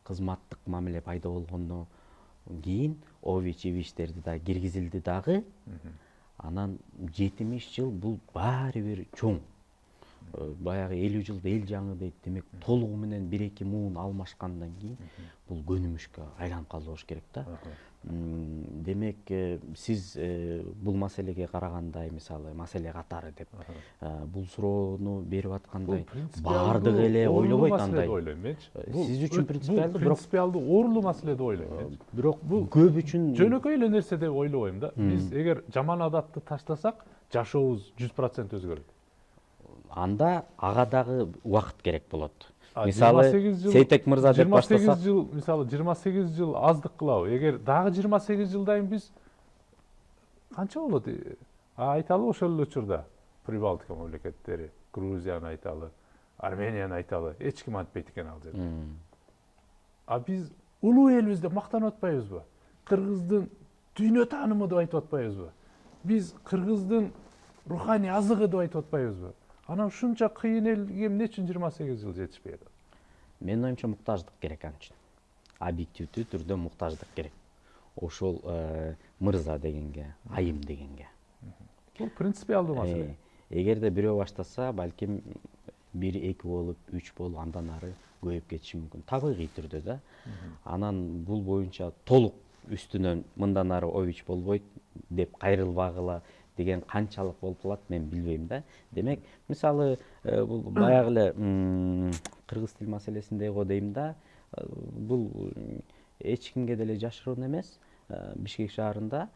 Speaker 2: кызматтык мамиле пайда болгондон кийин Ович, Ивичтерди да киргизилди дагы. Анан 70 жыл бул баары бир чоң. Баягы 50 жылда эл жаңы дейт. Демек, толугу менен 1-2 муун алмашкандан кийин бул көнүмүшкө айланып калды болуш керек да. Демек, сиз бул маселеге карагандай, мисалы, маселе катары деп бул суроону берип аткандай баардык эле ойлобойт андай. Сиз үчүн принципиалдуу, бирок
Speaker 1: принципиалдуу оорулуу маселе деп ойлойм мен.
Speaker 2: Бирок бул көп үчүн
Speaker 1: жөнөкөй эле нерсе деп ойлобойм да. Биз эгер жаман адатты таштасак, жашообуз 100% өзгөрөт.
Speaker 2: Анда ага дагы убакыт керек болот. Мисалы, Сейтек мырза деп баштасак,
Speaker 1: 28 жыл, мисалы 28 жыл аздык кылабы. Эгер дагы 28 жылдан биз канча болот? Айталы ошол эле учурда Прибалтика мамлекеттери, Грузияны айталы, Арменияны айталы, эч ким антпейт экен ал жерде. А биз улуу элбиз деп мактанып атпайбызбы? Кыргыздын дүйнө таанымы деп айтып атпайбызбы? Биз кыргыздын руханий азыгы деп айтып атпайбызбы? Анан ушунча кыйын элге эмне үчүн 28 жыл жетишпей атат?
Speaker 2: Менин оюмча муктаждык керек ал үчүн. Объективдүү түрдө муктаждык керек. Ошол мырза дегенге, айым дегенге.
Speaker 1: Бул принципиалдуу маселе.
Speaker 2: Эгерде бирөө баштаса, балким 1-2 болуп, 3 болуп, андан ары көбөйүп кетиши мүмкүн. Табигый түрдө да. Анан бул боюнча толук үстүнөн мындан ары Ович болбойт деп кайрылбагыла деген канчалык болуп калат мен билбейм да. Демек, мисалы, бул баягы эле кыргыз тил маселесинде го дейм да, бул эч кимге деле жашыруун эмес. Бишкек шаарында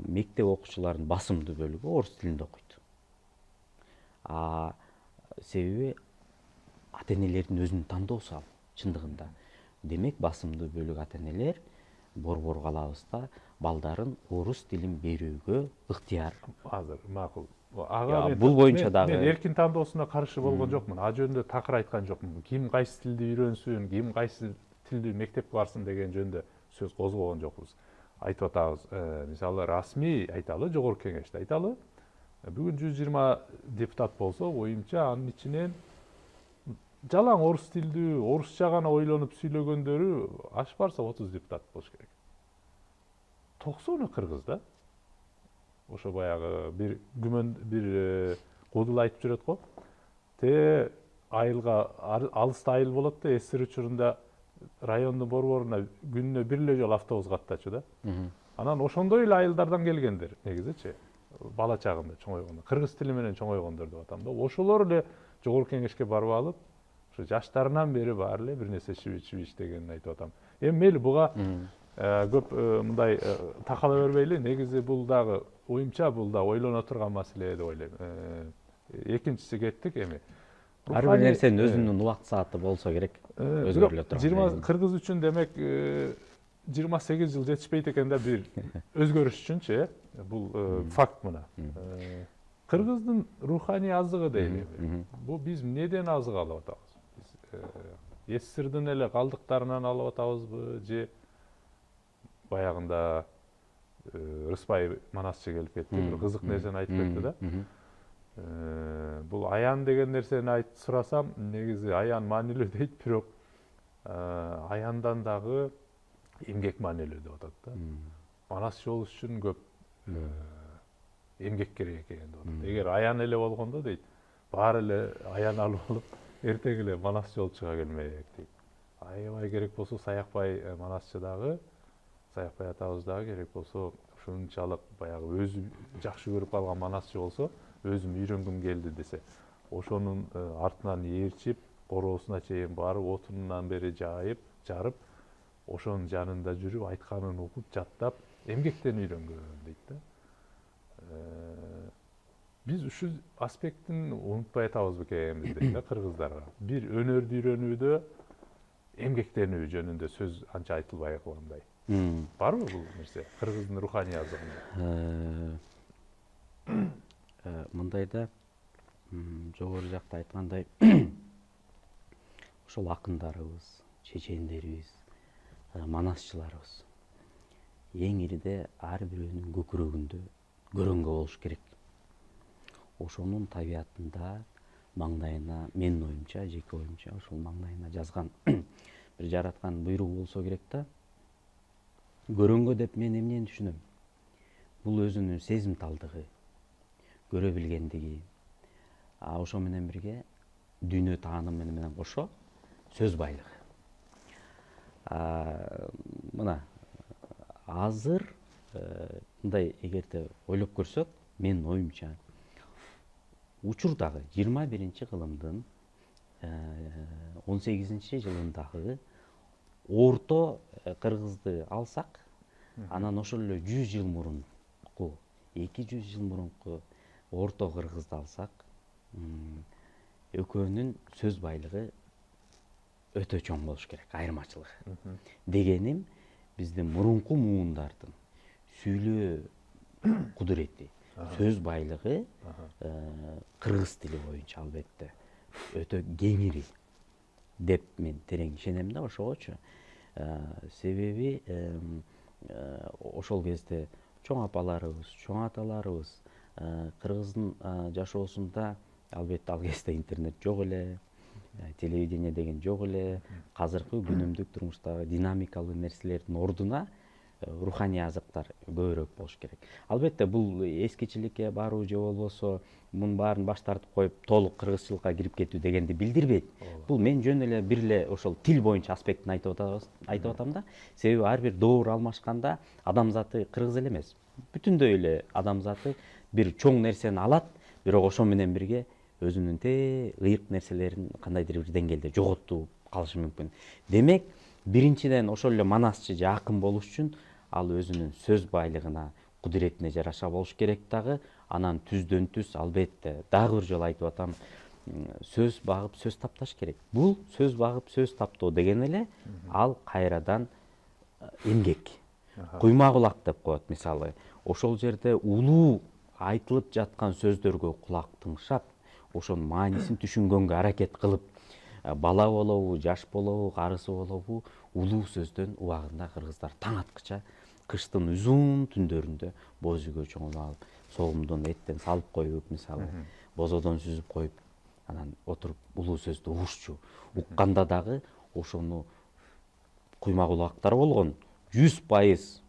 Speaker 2: мектеп окуучуларынын басымдуу бөлүгү орус тилинде окуйт. Себеби ата-энелердин өзүнүн тандоосу ал чындыгында. Демек, басымдуу бөлүк ата-энелер борбор калабызда балдарын орус тилин берүүгө ыктыяр.
Speaker 1: Азыр макул.
Speaker 2: Бул боюнча дагы
Speaker 1: мен эркин тандоосуна каршы болгон жокмун. А жөнүндө такыр айткан жокмун. Ким кайсы тилди үйрөнсүн, ким кайсы тилди мектепке барсын деген жөнүндө сөз козгогон жокпуз. Айтып атабыз, мисалы расмий айталы, жогорку кеңеште айталы. Бүгүн 120 депутат болсо, оюмча анын ичинен жалаң орус тилдүү, орусча гана ойлонуп сүйлөгөндөрү аш барса 30 депутат болуш керек. 90-ы кыргыз да. Ошо баягы бир күмөн бир кудул айтып жүрөт го. Айылга алыста айыл болот да, СССР учурунда райондун борборуна күнүнө бир эле жолу автобус каттачу да. Анан ошондой эле айылдардан келгендер, негизичи. Бала чагында чоңойгондор, кыргыз тили менен чоңойгондор деп атам да. Ошолор эле жогорку кеңешке барып алып, ошо жаштарынан бери баары эле бир нерсе чибиш дегенин айтып атам. Эми мейли буга көп мындай такала бербейли. Негизи бул дагы оюмча бул да ойлоно турган маселе деп ойлойм. Экинчиси кеттик эми.
Speaker 2: Ар бир нерсенин өзүнүн убакыт сааты болсо керек. Өзгөрүлө турган.
Speaker 1: Кыргыз үчүн демек 28 жыл жетишпейт экен да бир өзгөрүш үчүнчү, бул факт мына. Кыргыздын руханий азыгы дейли. Бул биз эмнеден азык алып атабыз? Биз СССРдин эле калдыктарынан алып атабызбы же баягында Рыспай Манасчы келип кетти, бир кызык нерсени айтып кетти да. Бул аян деген нерсени сурасам, негизи аян маанилүү дейт, бирок аяндан дагы эмгек маанилүү деп атат да. Манасчы болуш үчүн көп эмгек керек экен деп атат. Эгер аян эле болгондо дейт, баары эле аян алып алып, эртең эле манасчы болуп чыга келмек дейт. Аябай керек болсо Саякбай Манасчы дагы, Саякбай атабыз дагы керек болсо ушунчалык баягы өзү жакшы көрүп калган манасчы болсо, өзүм үйрөнгүм келди десе, ошонун артынан ээрчип, короосуна чейин барып, отунунан бери жарып, ошонун жанында жүрүп, айтканын угуп, жаттап, эмгектен үйрөнгөн дейт да. Биз ушул аспектин унутпай атабыз бекенбиз дейт да кыргыздарга. Бир өнөрдү үйрөнүүдө эмгектенүү жөнүндө сөз анча айтылбай калгандай. Барбы бул нерсе кыргыздын руханий азыгында?
Speaker 2: Мындайда жогору жакта айткандай ошол акындарыбыз, чечендерибиз, манасчыларыбыз эң ириде ар бирөөнүн көкүрөгүндө көрөнгө болуш керек. Ошонун табиятында маңдайына, менин оюмча, жеке оюмча, ошол маңдайына жазган бир жараткан буйругу болсо керек да. Көрөнгө деп мен эмнени түшүнөм? Бул өзүнүн сезимталдыгы, көрө билгендиги, ошо менен бирге дүйнө таанымы менен кошо сөз байлыгы. Мына азыр мындай эгерде ойлоп көрсөк, менин оюмча учурдагы 21 кылымдын 18-жылындагы орто кыргызды алсак, анан ошол эле 100 жыл мурунку, 200 жыл мурунку орто кыргызды алсак, экөөнүн сөз байлыгы өтө чоң болуш керек, айырмачылыгы. Дегеним, биздин мурунку муундардын сүйлөө кудурети, сөз байлыгы кыргыз тили боюнча албетте өтө кеңири деп мен терең ишенем да ошогочу. Себеби ошол кезде чоң апаларыбыз, чоң аталарыбыз кыргыздын жашоосунда, албетте ал кезде интернет жок эле, телевидение деген жок эле, азыркы күнүмдүк турмуштагы динамикалуу нерселердин ордуна руханий азыктар көбүрөөк болуш керек. Албетте бул эскичиликке баруу же болбосо мунун баарын баш тартып коюп толук кыргызчылыкка кирип кетүү дегенди билдирбейт. Бул мен жөн эле бир эле ошол тил боюнча аспектин айтып атам да. Себеби ар бир доор алмашканда адамзаты кыргыз эле эмес, бүтүндөй эле адамзаты бир чоң нерсени алат, бирок ошо менен бирге өзүнүн ыйык нерселерин кандайдыр бир деңгээлде жоготуп калышы мүмкүн. Демек, биринчиден ошол эле манасчы же акын болуш үчүн ал өзүнүн сөз байлыгына, кудуретине жараша болуш керек дагы. Анан түздөн түз албетте дагы бир жолу айтып атам, сөз багып сөз тапташ керек. Бул сөз багып сөз таптоо деген эле ал кайрадан эмгек. Куйма кулак деп коет мисалы. Ошол жерде улуу айтылып жаткан сөздөргө кулак тыңшап, ошонун маанисин түшүнгөнгө аракет кылып, бала болобу, жаш болобу, карысы болобу, улуу сөздөн убагында кыргыздар таң аткыча кыштын узун түндөрүндө боз үйгө чоңуп алып, согумдон эттен салып коюп, мисалы, бозодон сүзүп коюп, анан отуруп улуу сөздү угушчу. Укканда дагы ошону куйма кулактар болгон 100%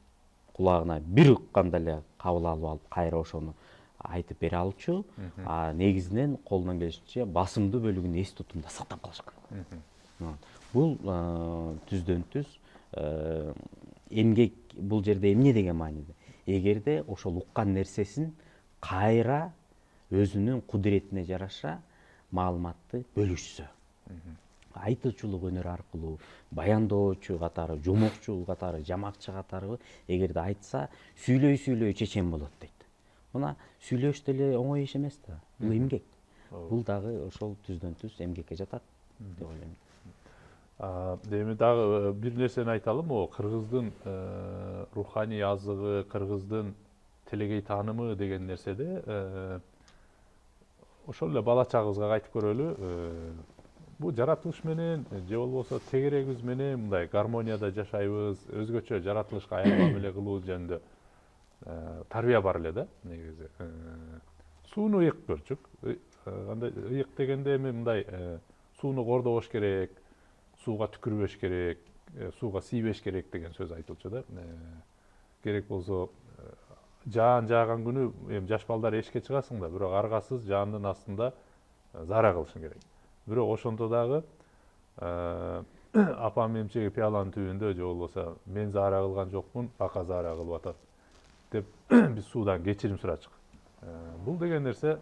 Speaker 2: кулагына бир укканда эле кабыл алып алып, кайра ошону айтып бере алчу, негизинен колунан келишинче басымдуу бөлүгүн эс тутумда сактап калышкан. Бул түздөн түз эмгек. Бул жерде эмне деген мааниде? Эгерде ошол уккан нерсесин кайра өзүнүн кудуретине жараша маалыматты бөлүшсө. айтуучулук өнөрү аркылуу, баяндоочу катары, жомокчу катары, жамакчы катары эгерде айтса сүйлөй чечен болот дейт. Мына сүйлөш деле оңой иш эмес да. Бул эмгек. Бул дагы ошол түздөн түз эмгекке жатат деп ойлойм.
Speaker 1: Эми дагы бир нерсени айталым, о кыргыздын руханий азыгы, кыргыздын телегей таанымы деген нерседе ошол эле бала чагыбызга кайтып көрөлү. Бул жаратылыш менен же болбосо тегерегибиз менен мындай гармонияда жашайбыз, өзгөчө жаратылышка аяр мамиле кылуу жөнүндө тарбия бар эле да негизи. Сууну ыйык көрчүк. Андай ыйык дегенде эми мындай сууну кордобош керек, сууга түкүрбөш керек, сууга тийбеш керек деген сөз айтылчу да. Керек болсо жаан жааган күнү эми жаш балдар эшикке чыгасың да, бирок аргасыз жаандын астында заара кылышың керек. Бирок ошондо дагы апам эмчеги пиаланын түбүндө же болбосо мен заара кылган жокмун, бака заара кылып атат деп биз суудан кечирим сурачык. Бул деген нерсе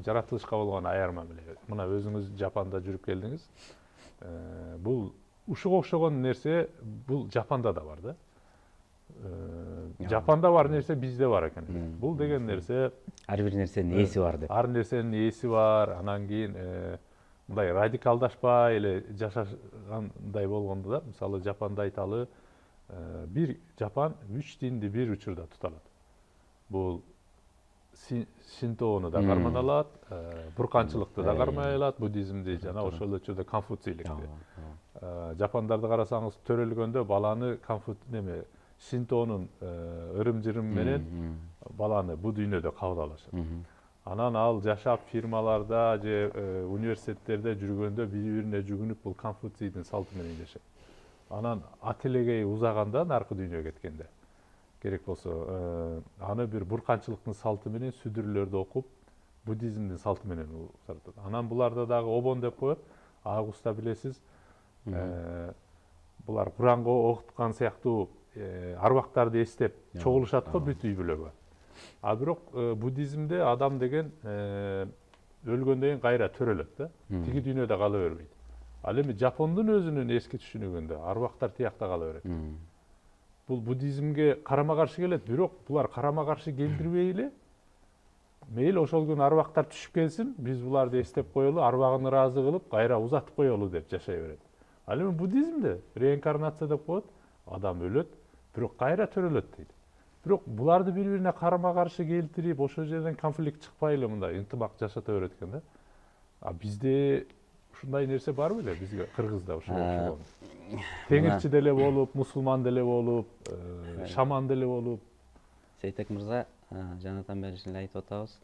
Speaker 1: жаратылышка болгон аяр мамиле. Мына өзүңүз Жапанда жүрүп келдиңиз. Бул ушуга окшогон нерсе бул Жапанда да бар да. Жапанда бар нерсе бизде бар экен. Бул деген нерсе
Speaker 2: ар бир нерсенин ээси бар деп.
Speaker 1: Ар нерсенин ээси бар. Анан кийин мындай радикалдашпай эле жашагандай болгондо да, мисалы Жапанда айталы, бир Жапан 3 динди бир учурда туталат. Бул Шинтоону да кармай алат, бурканчылыкты да кармай алат, буддизмди жана ошол эле учурда конфуцийликти. Жапандарды карасаңыз төрөлгөндө баланы Шинтоонун ырым-жырым менен баланы бу дүйнөдө кабыл алышат. Анан ал жашап фирмаларда же университеттерде жүргөндө бири-бирине жүгүнүп бул конфуцийдин салты менен жашайт. Анан ателегей узаганда наркы дүйнөгө кеткенде керек болсо аны бир бурканчылыктын салты менен сүдүрлөрдү окуп, буддизмдин салты менен узартат. Анан буларда дагы обон деп коет. Агуста билесиз, булар Куранга окуткан сыяктуу арбактарды эстеп чогулушат го бүт үй бүлөгө. А бирок буддизмде адам деген өлгөндөн кийин кайра төрөлөт да. Тиги дүйнөдө кала бербейт. Ал эми Жапондун өзүнүн эски түшүнүгүндө арбактар тиякта кала берет. Бул буддизмге карама каршы келет, бирок булар карама каршы келдирбей эле мейли ошол күнү арбактар түшүп келсин, биз буларды эстеп коелу, арбагын ыраазы кылып, кайра узатып коелу деп жашай берет. Ал эми буддизмде реинкарнация деп коет, адам өлөт, бирок кайра төрөлөт дейт. Бирок буларды бири-бирине карама каршы келтирип, ошол жерден конфликт чыкпай эле мындай ынтымак жашата берет экен да. А бизде ушундай нерсе бар беле, бизге Кыргызда ошого окшогон. Теңирчи деле болуп, мусулман деле болуп, шаман деле болуп.
Speaker 2: Сейтек мырза, жанатан бери эле айтып атабыз.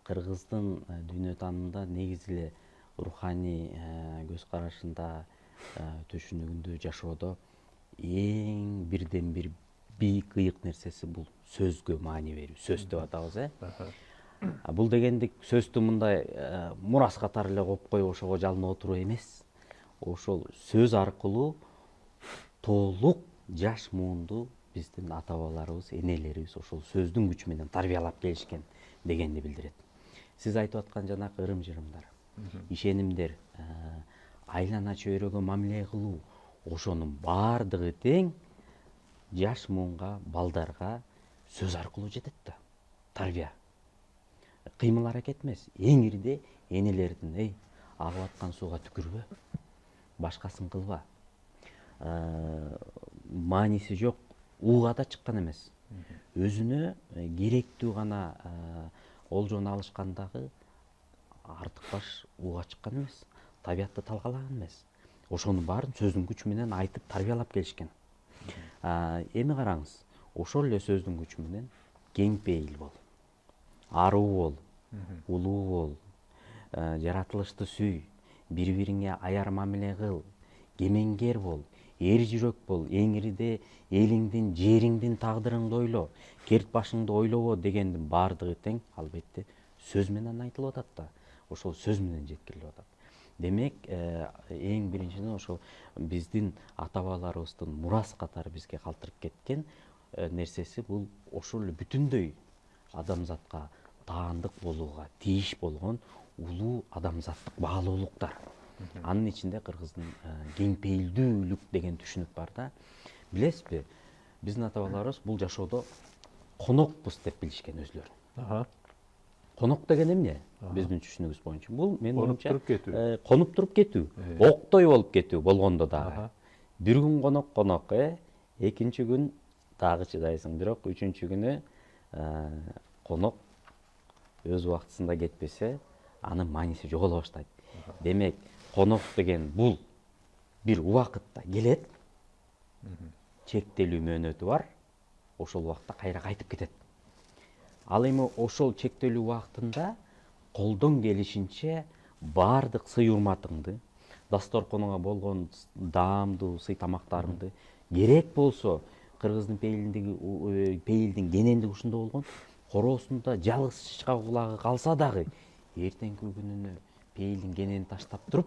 Speaker 2: Кыргыздын дүйнө таанымында негизи эле руханий көз карашында, түшүнүгүндө, жашоодо эң бирден бир бийик ыйык нерсеси бул сөзгө маани берүү, сөз деп атабыз. Бул дегендик сөздү мындай мурас катары эле коюп коюп ошого жалынып отуруу эмес. Ошол сөз аркылуу толук жаш муунду биздин ата бабаларыбыз, энелерибиз ошол сөздүн күчү менен тарбиялап келишкен дегенди билдирет. Сиз айтып аткан жанакы ырым-жырымдар, ишенимдер, айлана чөйрөгө мамиле кылуу, ошонун баардыгы тең жаш муунга, балдарга сөз аркылуу жетет да, тарбия. Кыймыл аракет эмес, эң ирде энелердин агып аткан сууга түкүрбө, башкасын кылба. Мааниси жок, ууга да чыккан эмес. Өзүнө керектүү гана олжону алышкандагы артык баш ууга чыккан эмес, табиятты талкалаган эмес. Ошонун баарын сөздүн күчү менен айтып тарбиялап келишкен. Эми караңыз, ошол эле сөздүн күчү менен кең пейил бол, аруу бол, улуу бол, жаратылышты сүй, бири-бириңе аяр мамиле кыл, кемеңгер бол, эр жүрөк бол, эң ириде элиңдин, жериңдин тагдырыңды ойло, керт башыңды ойлобо дегендин баардыгы тең албетте сөз менен айтылып атат да. Ошол сөз менен жеткирилип атат. Демек, эң биринчиден ошол биздин ата бабаларыбыздын мурас катары бизге калтырып кеткен нерсеси бул ошол эле бүтүндөй адамзатка таандык болууга тийиш болгон улуу адамзаттык баалуулуктар. Анын ичинде кыргыздын кеңпейилдүүлүк деген түшүнүк бар да. Билесизби, биздин ата бабаларыбыз бул жашоодо конокпуз деп билишкен өзүлөрү. Конок деген эмне? Биздин түшүнүгүбүз боюнча бул менин оюмча конуп туруп кетүү, октой болуп кетүү болгондо дагы. Бир күн конок, экинчи күн дагы чыдайсың, бирок үчүнчү күнү конок өз убактысында кетпесе, анын мааниси жоголо баштайт. Демек, конок деген бул бир убакытта келет, чектелүү мөөнөтү бар, ошол убакытта кайра кайтып кетет. Ал эми ошол чектелүү убактында колдон келишинче баардык сый урматыңды, дасторконуңа болгон даамдуу сый тамактарыңды, керек болсо кыргыздын пейилдин кенендиги ушундай болгон, короосунда жалгыз чычка кулагы калса дагы, эртеңки күнүнө пейилдин кененин таштап туруп,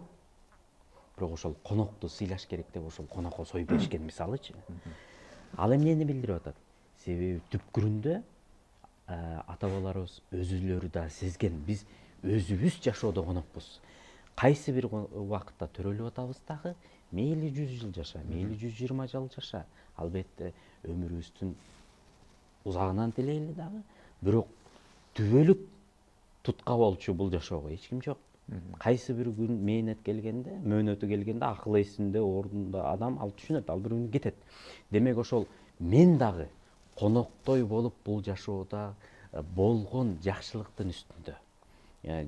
Speaker 2: бирок ошол конокту сыйлаш керек деп ошол конокко союп беришкен, мисалычы. Ал эмнени билдирип атат? Себеби түпкүрүндө ата бабаларыбыз өзүлөрү да сезген, биз өзүбүз жашоодо конокпуз. Кайсы бир убакытта төрөлүп атабыз дагы, мейли 100 жыл жаша, мейли 120 жыл жаша, албетте өмүрүбүздүн узагынан тилейли дагы, бирок түбөлүк тутка болчу бул жашоого эч ким жок. Кайсы бир күн мөөнөтү келгенде акыл эсинде, ордунда адам ал түшүнөт, ал бир күн кетет. Демек ошол мен дагы коноктой болуп бул жашоодо болгон жакшылыктын үстүндө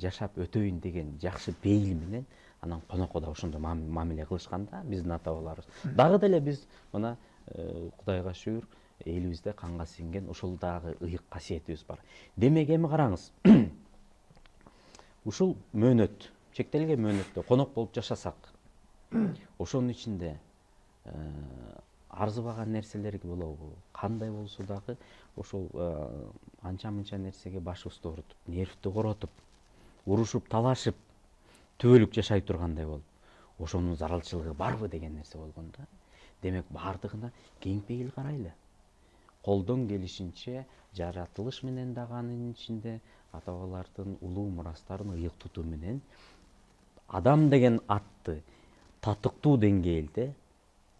Speaker 2: жашап өтөйүн деген жакшы пейил менен анан конокко да ошондой мамиле кылышкан да биздин ата бабаларыбыз. Дагы деле биз мына Кудайга шүгүр, элибизде канга сиңген ушул дагы ыйык касиетибиз бар. Демек эми караңыз, ушул мөөнөт, чектелген мөөнөттө конок болуп жашасак, ошонун ичинде арзыбаган нерселер болобу, кандай болсо дагы ошол анча-мынча нерсеге башыбызды оорутуп, нервти коротуп, урушуп, талашып, түбөлүк жашай тургандай болуп, ошонун зарылчылыгы барбы деген нерсе болгон да. Демек баардыгына кеңпейил карайлы. Колдон келишинче жаратылыш менен дагы анын ичинде ата бабалардын улуу мурастарын ыйык тутуу менен адам деген атты татыктуу деңгээлде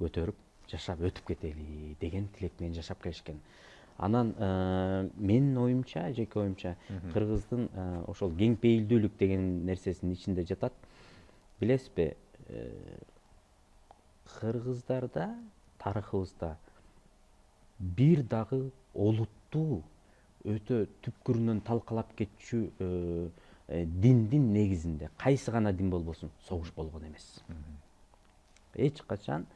Speaker 2: көтөрүп жашап өтүп кетели деген тилек менен жашап келишкен. Анан менин оюмча, жеке оюмча, кыргыздын ошол кеңпейилдүүлүк деген нерсесинин ичинде жатат. Билесизби, кыргыздарда, тарыхыбызда бир дагы олуттуу өтө түпкүрүнөн талкалап кетчү диндин негизинде кайсы гана дин болбосун согуш болгон эмес. Эч качан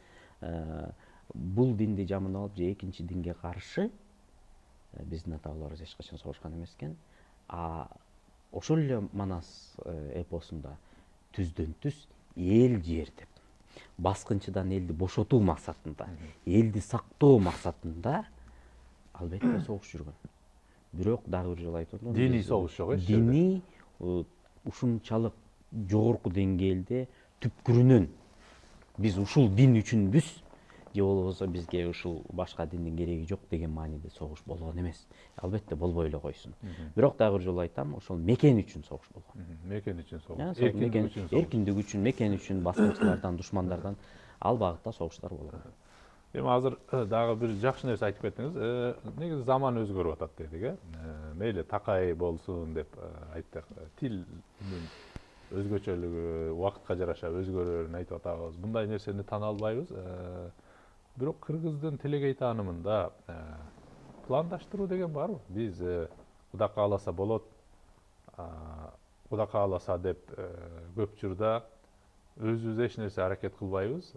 Speaker 2: бул динди жамандап алып же экинчи динге каршы биздин ата бабаларыбыз эч качан согушкан эмес экен. Ошол эле Манас эпосунда түздөн түз эл жер деп, баскынчыдан элди бошотуу максатында, элди сактоо максатында албетте согуш жүргөн. Бирок дагы бир жолу айтып атам,
Speaker 1: диний согуш жок эч жерде.
Speaker 2: Диний ушунчалык жогорку деңгээлде түпкүрүнөн биз ушул дин үчүнбүз же болбосо бизге ушул башка диндин кереги жок деген мааниде согуш болгон эмес. Албетте болбой эле койсун. Бирок дагы бир жолу айтам, ошол мекен үчүн согуш болгон.
Speaker 1: Мекен үчүн согуш.
Speaker 2: Эркиндик үчүн, мекен үчүн, баскынчылардан, душмандардан ал багытта согуштар болгон.
Speaker 1: Эми азыр дагы бир жакшы нерсе айтып кеттиңиз. Негизи заман өзгөрүп атат дедик, мейли такай болсун деп айттык. Тилдин өзгөчөлүгү убакытка жараша өзгөрөрүн айтып атабыз. Мындай нерсени тана албайбыз. Бирок кыргыздын тилегей таанымында пландаштыруу деген барбы? Биз Кудай кааласа болот, Кудай кааласа деп көп учурда өзүбүз эч нерсе аракет кылбайбыз.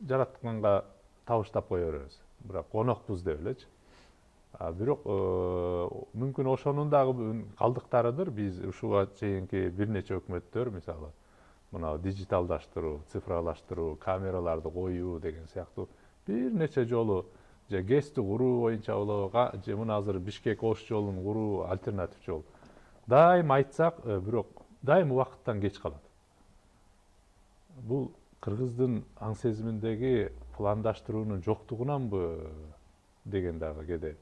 Speaker 1: Жаратканга табыштап кое беребиз. Бирок конокпуз деп элечи. Бирок мүмкүн ошонун дагы калдыктарыдыр. Биз ушуга чейинки бир нече өкмөттөр, мисалы, мына дижиталдаштыруу, цифралаштыруу, камераларды коюу деген сыяктуу бир нече жолу же ГЭСти куруу боюнча болобу, же мына азыр Бишкек Ош жолун куруу альтернатив жол. Дайым айтсак, бирок дайым убакыттан кеч калат. Бул кыргыздын аң сезиминдеги пландаштыруунун жоктугунанбы деген дагы кээде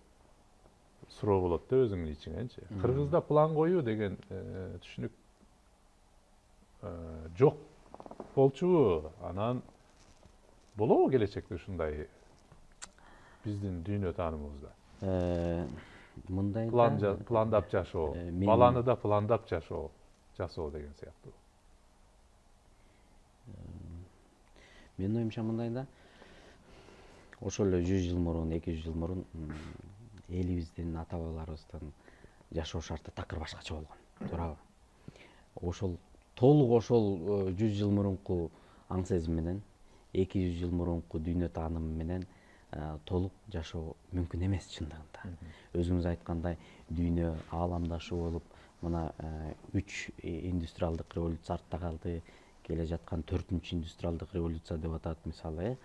Speaker 1: суроо болот да өзүңдүн ичиңенчи. Кыргызда план коюу деген түшүнүк жок болчубу? Анан болобу келечекте ушундай биздин дүйнө таанымыбызда?
Speaker 2: Мындай
Speaker 1: Пландап жашоо, баланы да пландап жасоо деген сыяктуу.
Speaker 2: Менин оюмча мындай да, ошол эле 100 жыл мурун, 200 жыл мурун элибиздин ата бабаларыбыздын жашоо шарты такыр башкача болгон, туурабы? Ошол толук ошол 100 жыл мурунку аң сезим менен, 200 жыл мурунку дүйнө таанымы менен толук жашоо мүмкүн эмес чындыгында. Өзүңүз айткандай, дүйнө ааламдашуу болуп, мына 3 индустриалдык революция артта калды, келе жаткан 4-чү индустриалдык революция деп атат мисалы.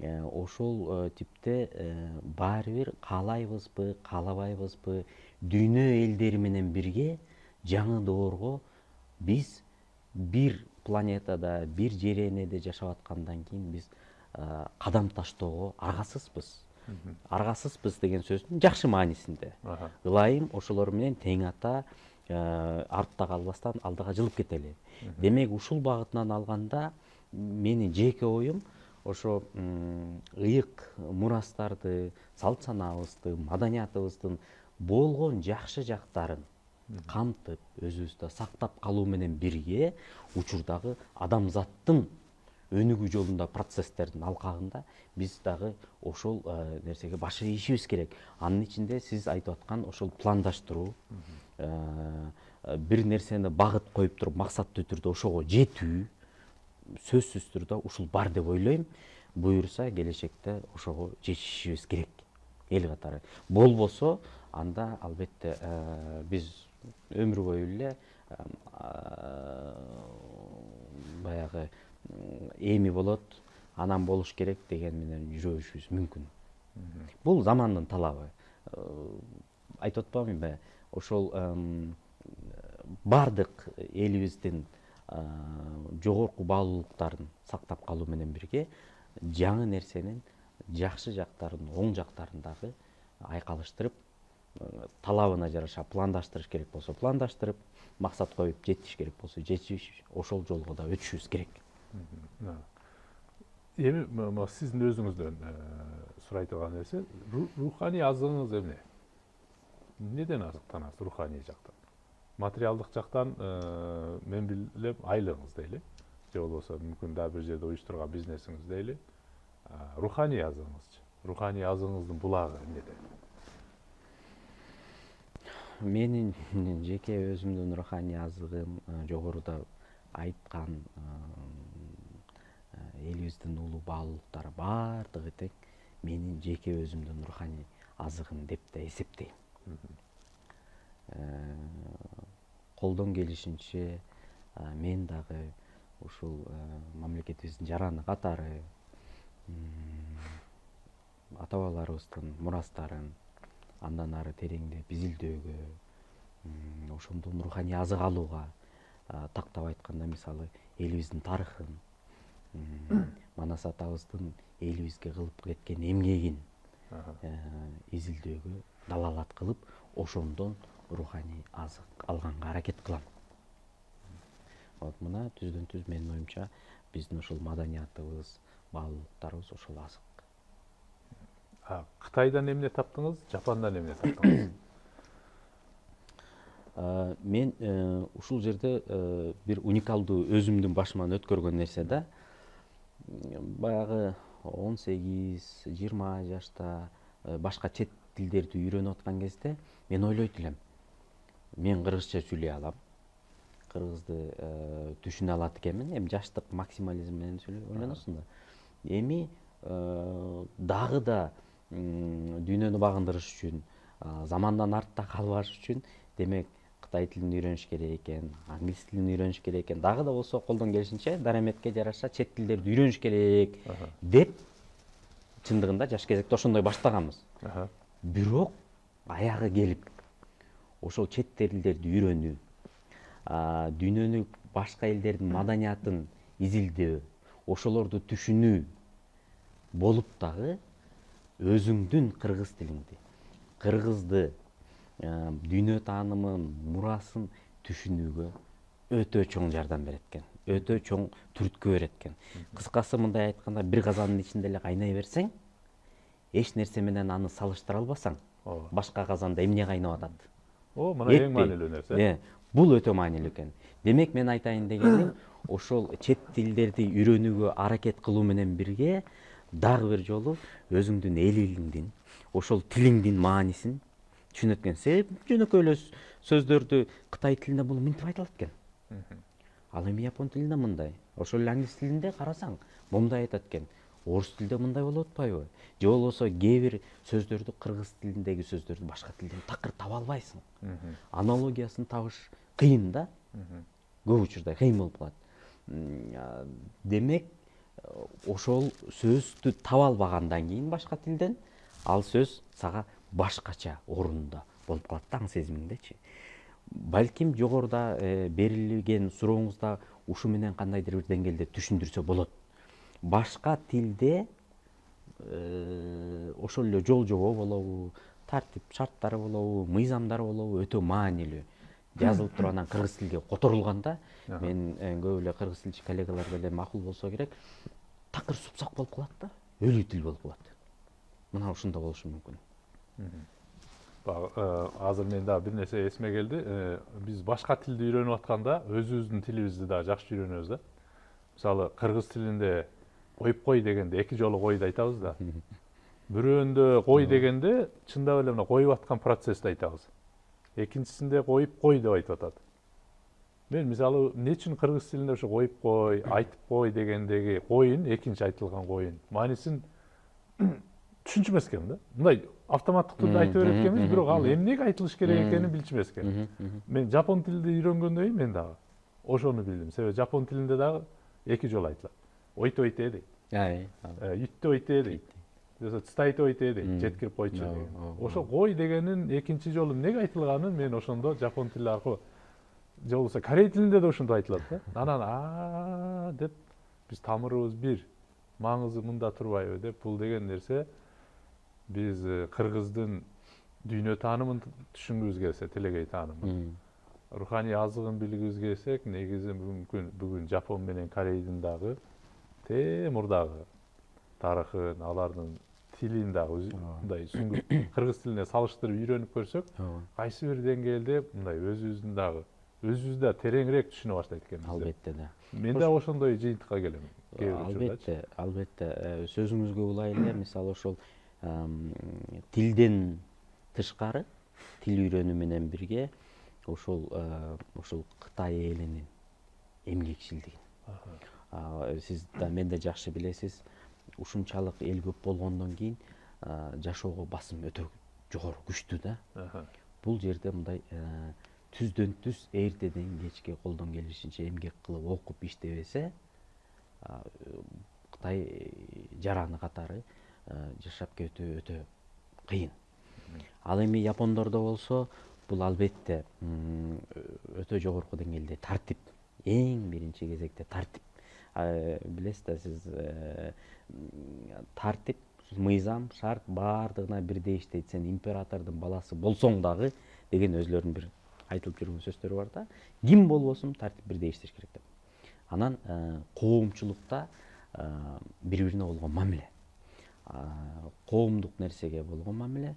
Speaker 2: Ошол типте баары бир каалайбызбы, каалабайбызбы, дүйнө элдери менен бирге жаңы доорго биз бир планетада, бир жер энеде жашап аткандан кийин биз кадам таштоого аргасызбыз. Аргасызбыз деген сөздүн жакшы маанисинде. Ылайым ошолор менен тең ата, артта калбастан алдыга жылып кетели. Демек, ушул багытынан алганда менин жеке оюм ошо ыйык мурастарды, салт санаабызды, маданиятыбыздын болгон жакшы жактарын камтып, өзүбүздө сактап калуу менен бирге учурдагы адамзаттын өнүгүү жолунда процесстердин алкагында биз дагы ошол нерсеге баш ийишибиз керек. Анын ичинде сиз айтып аткан ошол пландаштыруу, бир нерсени багыт коюп туруп максаттуу түрдө ошого жетүү сөзсүз түрдө ушул бар деп ойлойм. Буюрса келечекте ошого жетишибиз керек эл катары. Болбосо анда албетте биз өмүр бою эле баягы эми болот, анан болуш керек деген менен жүрө беришибиз мүмкүн. Бул замандын талабы. Айтып атпаймынбы, ошол бардык элибиздин жогорку баалуулуктарын сактап калуу менен бирге жаңы нерсенин жакшы жактарын, оң жактарын дагы айкалыштырып, талабына жараша пландаштырыш керек болсо пландаштырып, максат коюп жетиш керек болсо жетиш, ошол жолго да өтүшүбүз керек.
Speaker 1: Эми сиздин өзүңүздөн сурай турган нерсе, руханий азыгыңыз эмне? Неден азыктанасыз руханий жактан? Материалдык жактан мен билем айлыгыңыз дейли, же болбосо мүмкүн да бир жерде уюштурган бизнесиңиз дейли. Руханий азыгыңызчы? Руханий азыгыңыздын булагы эмнеде?
Speaker 2: Менин жеке өзүмдүн руханий азыгым жогоруда айткан элибиздин улуу баалуулуктары баардыгы тең менин жеке өзүмдүн руханий азыгым деп да эсептейм. Колдон келишинче мен дагы ушул мамлекетибиздин жараны катары ата бабаларыбыздын мурастарын андан ары тереңдеп изилдөөгө, ошондон руханий азык алууга, тактап айтканда мисалы элибиздин тарыхын, Манас атабыздын элибизге кылып кеткен эмгегин изилдөөгө далалат кылып, ошондон руханий азык алганга аракет кылам. Мына түздөн түз менин оюмча биздин ошол маданиятыбыз, баалуулуктарыбыз ошол азык.
Speaker 1: Кытайдан эмне таптыңыз, Жапандан эмне таптыңыз?
Speaker 2: Мен ушул жерде бир уникалдуу өзүмдүн башыман өткөргөн нерсе да, баягы 18-20 жашта башка чет тилдерди үйрөнүп аткан кезде мен ойлойт элем, мен кыргызча сүйлөй алам, кыргызды түшүнө алат экенмин. Эми жаштык максимализм менен ойлоносуң да. Эми дагы да дүйнөнү багындырыш үчүн, замандан артта калбаш үчүн, демек Кытай тилин үйрөнүш керек экен, англис тилин үйрөнүш керек экен, дагы да болсо колдон келишинче дараметке жараша чет тилдерди үйрөнүш керек деп чындыгында жаш кезекте ошондой баштаганбыз. Бирок аягы келип ошол чет тилдерди үйрөнүү, дүйнөнү башка элдердин маданиятын изилдөө, ошолорду түшүнүү болуп дагы өзүңдүн кыргыз тилиңди, кыргызды, дүйнө таанымын, мурасын түшүнүүгө өтө чоң жардам берет экен, өтө чоң түрткү берет экен. Кыскасы мындай айтканда, бир казандын ичинде эле кайнай берсең, эч нерсе менен аны салыштыра албасаң, башка казанда эмне кайнап атат?
Speaker 1: Мына эң маанилүү нерсе.
Speaker 2: Бул өтө маанилүү экен. Демек мен айтайын дегеним, ошол чет тилдерди үйрөнүүгө аракет кылуу менен бирге дагы бир жолу өзүңдүн элиңдин, ошол тилиңдин маанисин түшүнөт экен. Себеп жөнөкөй эле сөздөрдү Кытай тилинде бул мынтип айтылат экен. Ал эми япон тилинде мындай, ошол эле англис тилинде карасаң мындай айтат экен. Орус тилинде мындай болуп атпайбы? Же болбосо кээ бир сөздөрдү, кыргыз тилиндеги сөздөрдү башка тилден такыр таба албайсың. Аналогиясын табыш кыйын да. Көп учурда кыйын болуп калат. Демек, ошол сөздү таба албагандан кийин башка тилден ал сөз сага башкача орунда болуп калат да, аң сезимиңдечи. Балким жогоруда берилген сурооңузда ушу менен кандайдыр бир деңгээлде түшүндүрсө болот. Башка тилде ошол эле жол жобо болобу, тартип шарттары болобу, мыйзамдары болобу өтө маанилүү. Жазылып туруп анан кыргыз тилге которулганда, мен көп эле кыргыз тилчи коллегалар менен макул болсо керек, такыр супсак болуп калат да, өлүү тил болуп калат. Мына ушунда болушу мүмкүн.
Speaker 1: Азыр мен дагы бир нерсе эсиме келди. Биз башка тилди үйрөнүп атканда өзүбүздүн тилибизди дагы жакшы үйрөнөбүз да. Мисалы кыргыз тилинде коюп кой дегенде эки жолу койду айтабыз да. Бирөөндө кой дегенде чындап эле мына коюп аткан процессти айтабыз. Экинчисинде коюп кой деп айтып атат. Мен мисалы эмне үчүн кыргыз тилинде ошо коюп кой, айтып кой дегендеги коюн, экинчи айтылган коюн маанисин түшүнчү экен да. Мындай автоматтык түрдө айтып берет экенбиз, бирок ал эмнеге айтылыш керек экенин билчү экен. Мен жапон тилди үйрөнгөндөн кийин мен дагы ошону билдим. Себеби жапон тилинде дагы эки жолу айтылат. Ойто ойте дейт. Үттө ойте дейт. Стайто ойте дейт. Жеткирип койчу деген. Ошо кой дегенин экинчи жолу эмнеге айтылганын мен ошондо жапон тили аркылуу, же болбосо корей тилинде да ошондой айтылат да. Анан деп биз тамырыбыз бир, маңызы мында турбайбы деп, бул деген нерсе биз кыргыздын дүйнө таанымын түшүнгүбүз келсе, тилегей таанымын, руханий азыгын билгибиз келсек, негизи мүмкүн бүгүн Жапон менен Корейдин дагы мурдагы тарыхын, алардын тилин дагы мындай сүңгүп, кыргыз тилине салыштырып үйрөнүп көрсөк, кайсы бир деңгээлде мындай өзүбүздү да тереңирээк түшүнө баштайт экенбиз.
Speaker 2: Албетте да.
Speaker 1: Мен да ошондой жыйынтыкка келем.
Speaker 2: Албетте, сөзүңүзгө улай эле, мисалы ошол тилден тышкары, тил үйрөнүү менен бирге ошол Кытай элинин эмгекчилдигин. Сиз да мен да жакшы билесиз, ушунчалык эл көп болгондон кийин жашоого басым өтө жогору, күчтүү да. Бул жерде мындай түздөн түз эртеден кечке колдон келишинче эмгек кылып окуп иштебесе, Кытай жараны катары жашап кетүү өтө кыйын. Ал эми япондордо болсо, бул албетте өтө жогорку деңгээлде тартип, эң биринчи кезекте тартип. Билесиз да, сиз тартип, мыйзам, шарт баардыгына бирдей иштейт. Сен императордун баласы болсоң дагы деген өзлөрүнүн бир айтылып жүргөн сөздөрү бар да. Ким болбосун тартип бирдей иштеш керек деп. Анан коомчулукта бири-бирине болгон мамиле, коомдук нерсеге болгон мамиле,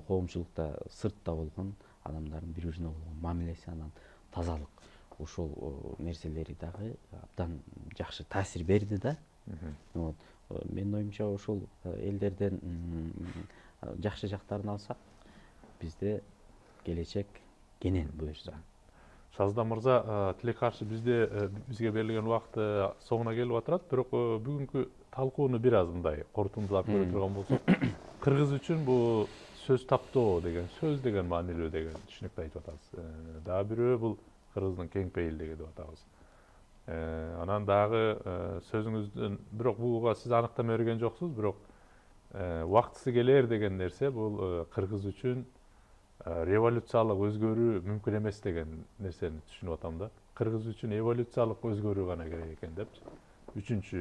Speaker 2: коомчулукта сыртта болгон адамдардын бири-бирине болгон мамилеси, анан тазалык, ушул нерселери дагы абдан жакшы таасир берди да. Менин оюмча ушул элдерден жакшы жактарын алсак, бизде келечек кенен буюрса.
Speaker 1: Шаздан мырза, тилек каршы бизге берилген убакыт соңуна келип атат, бирок бүгүнкү талкууну бир аз мындай корутундулап көрө турган болсок, кыргыз үчүн бул сөз таптоо деген, сөз деген маанилүү деген түшүнүктү айтып атабыз. Дагы бирөө бул кыргыздын кең пейилдиги деп атабыз. Анан дагы сөзүңүздөн, бирок буга сиз аныктама берген жоксуз, бирок убактысы келер деген нерсе бул кыргыз үчүн революциялык өзгөрүү мүмкүн эмес деген нерсени түшүнүп атам да. Кыргыз үчүн эволюциялык өзгөрүү гана керек экен депчи. Үчүнчү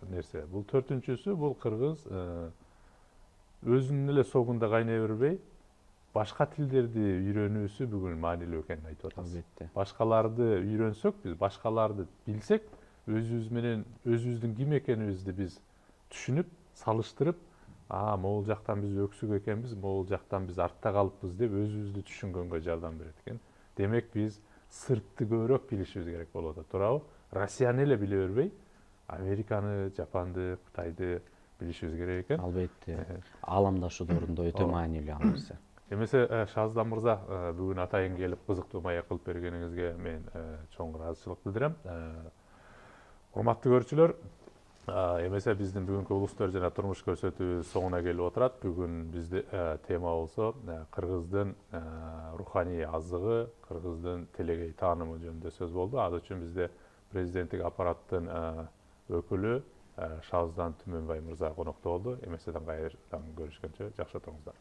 Speaker 1: нерсе. Бул төртүнчүсү, бул кыргыз өзүнүн эле согунда кайнай бербей, башка тилдерди үйрөнүүсү бүгүн маанилүү экенин айтып атабыз.
Speaker 2: Албетте.
Speaker 1: Башкаларды үйрөнсөк, биз башкаларды билсек, өзүбүз менен өзүбүздүн ким экенибизди биз түшүнүп, салыштырып, могул жактан биз өксүк экенбиз, могул жактан биз артта калыппыз деп өзүбүздү түшүнгөнгө жардам берет экен. Демек биз сыртты көбүрөөк билишибиз керек болуп атат, туурабы? Россияны эле биле бербей, Американы, Жапанды, Кытайды билишибиз керек экен.
Speaker 2: Албетте. Аламдашуулорунда өтө маанилүү ал нерсе.
Speaker 1: Эмесе Шааздан мырза, бүгүн атайын келип кызыктуу маек кылып бергениңизге мен чоң ыраазычылык билдирем. Урматтуу көрүүчүлөр, эмесе биздин бүгүнкү улустөр жана турмуш көрсөтүүбүз соңуна келип отурат. Бүгүн бизде тема болсо кыргыздын руханий азыгы, кыргыздын телегей таанымы жөнүндө сөз болду. Ал үчүн бизде президенттик аппараттын өкүлү Шааздан Түмөнбай мырза конокто болду. Эмеседен кайрадан көрүшкөнчө жакшы отуруңуздар.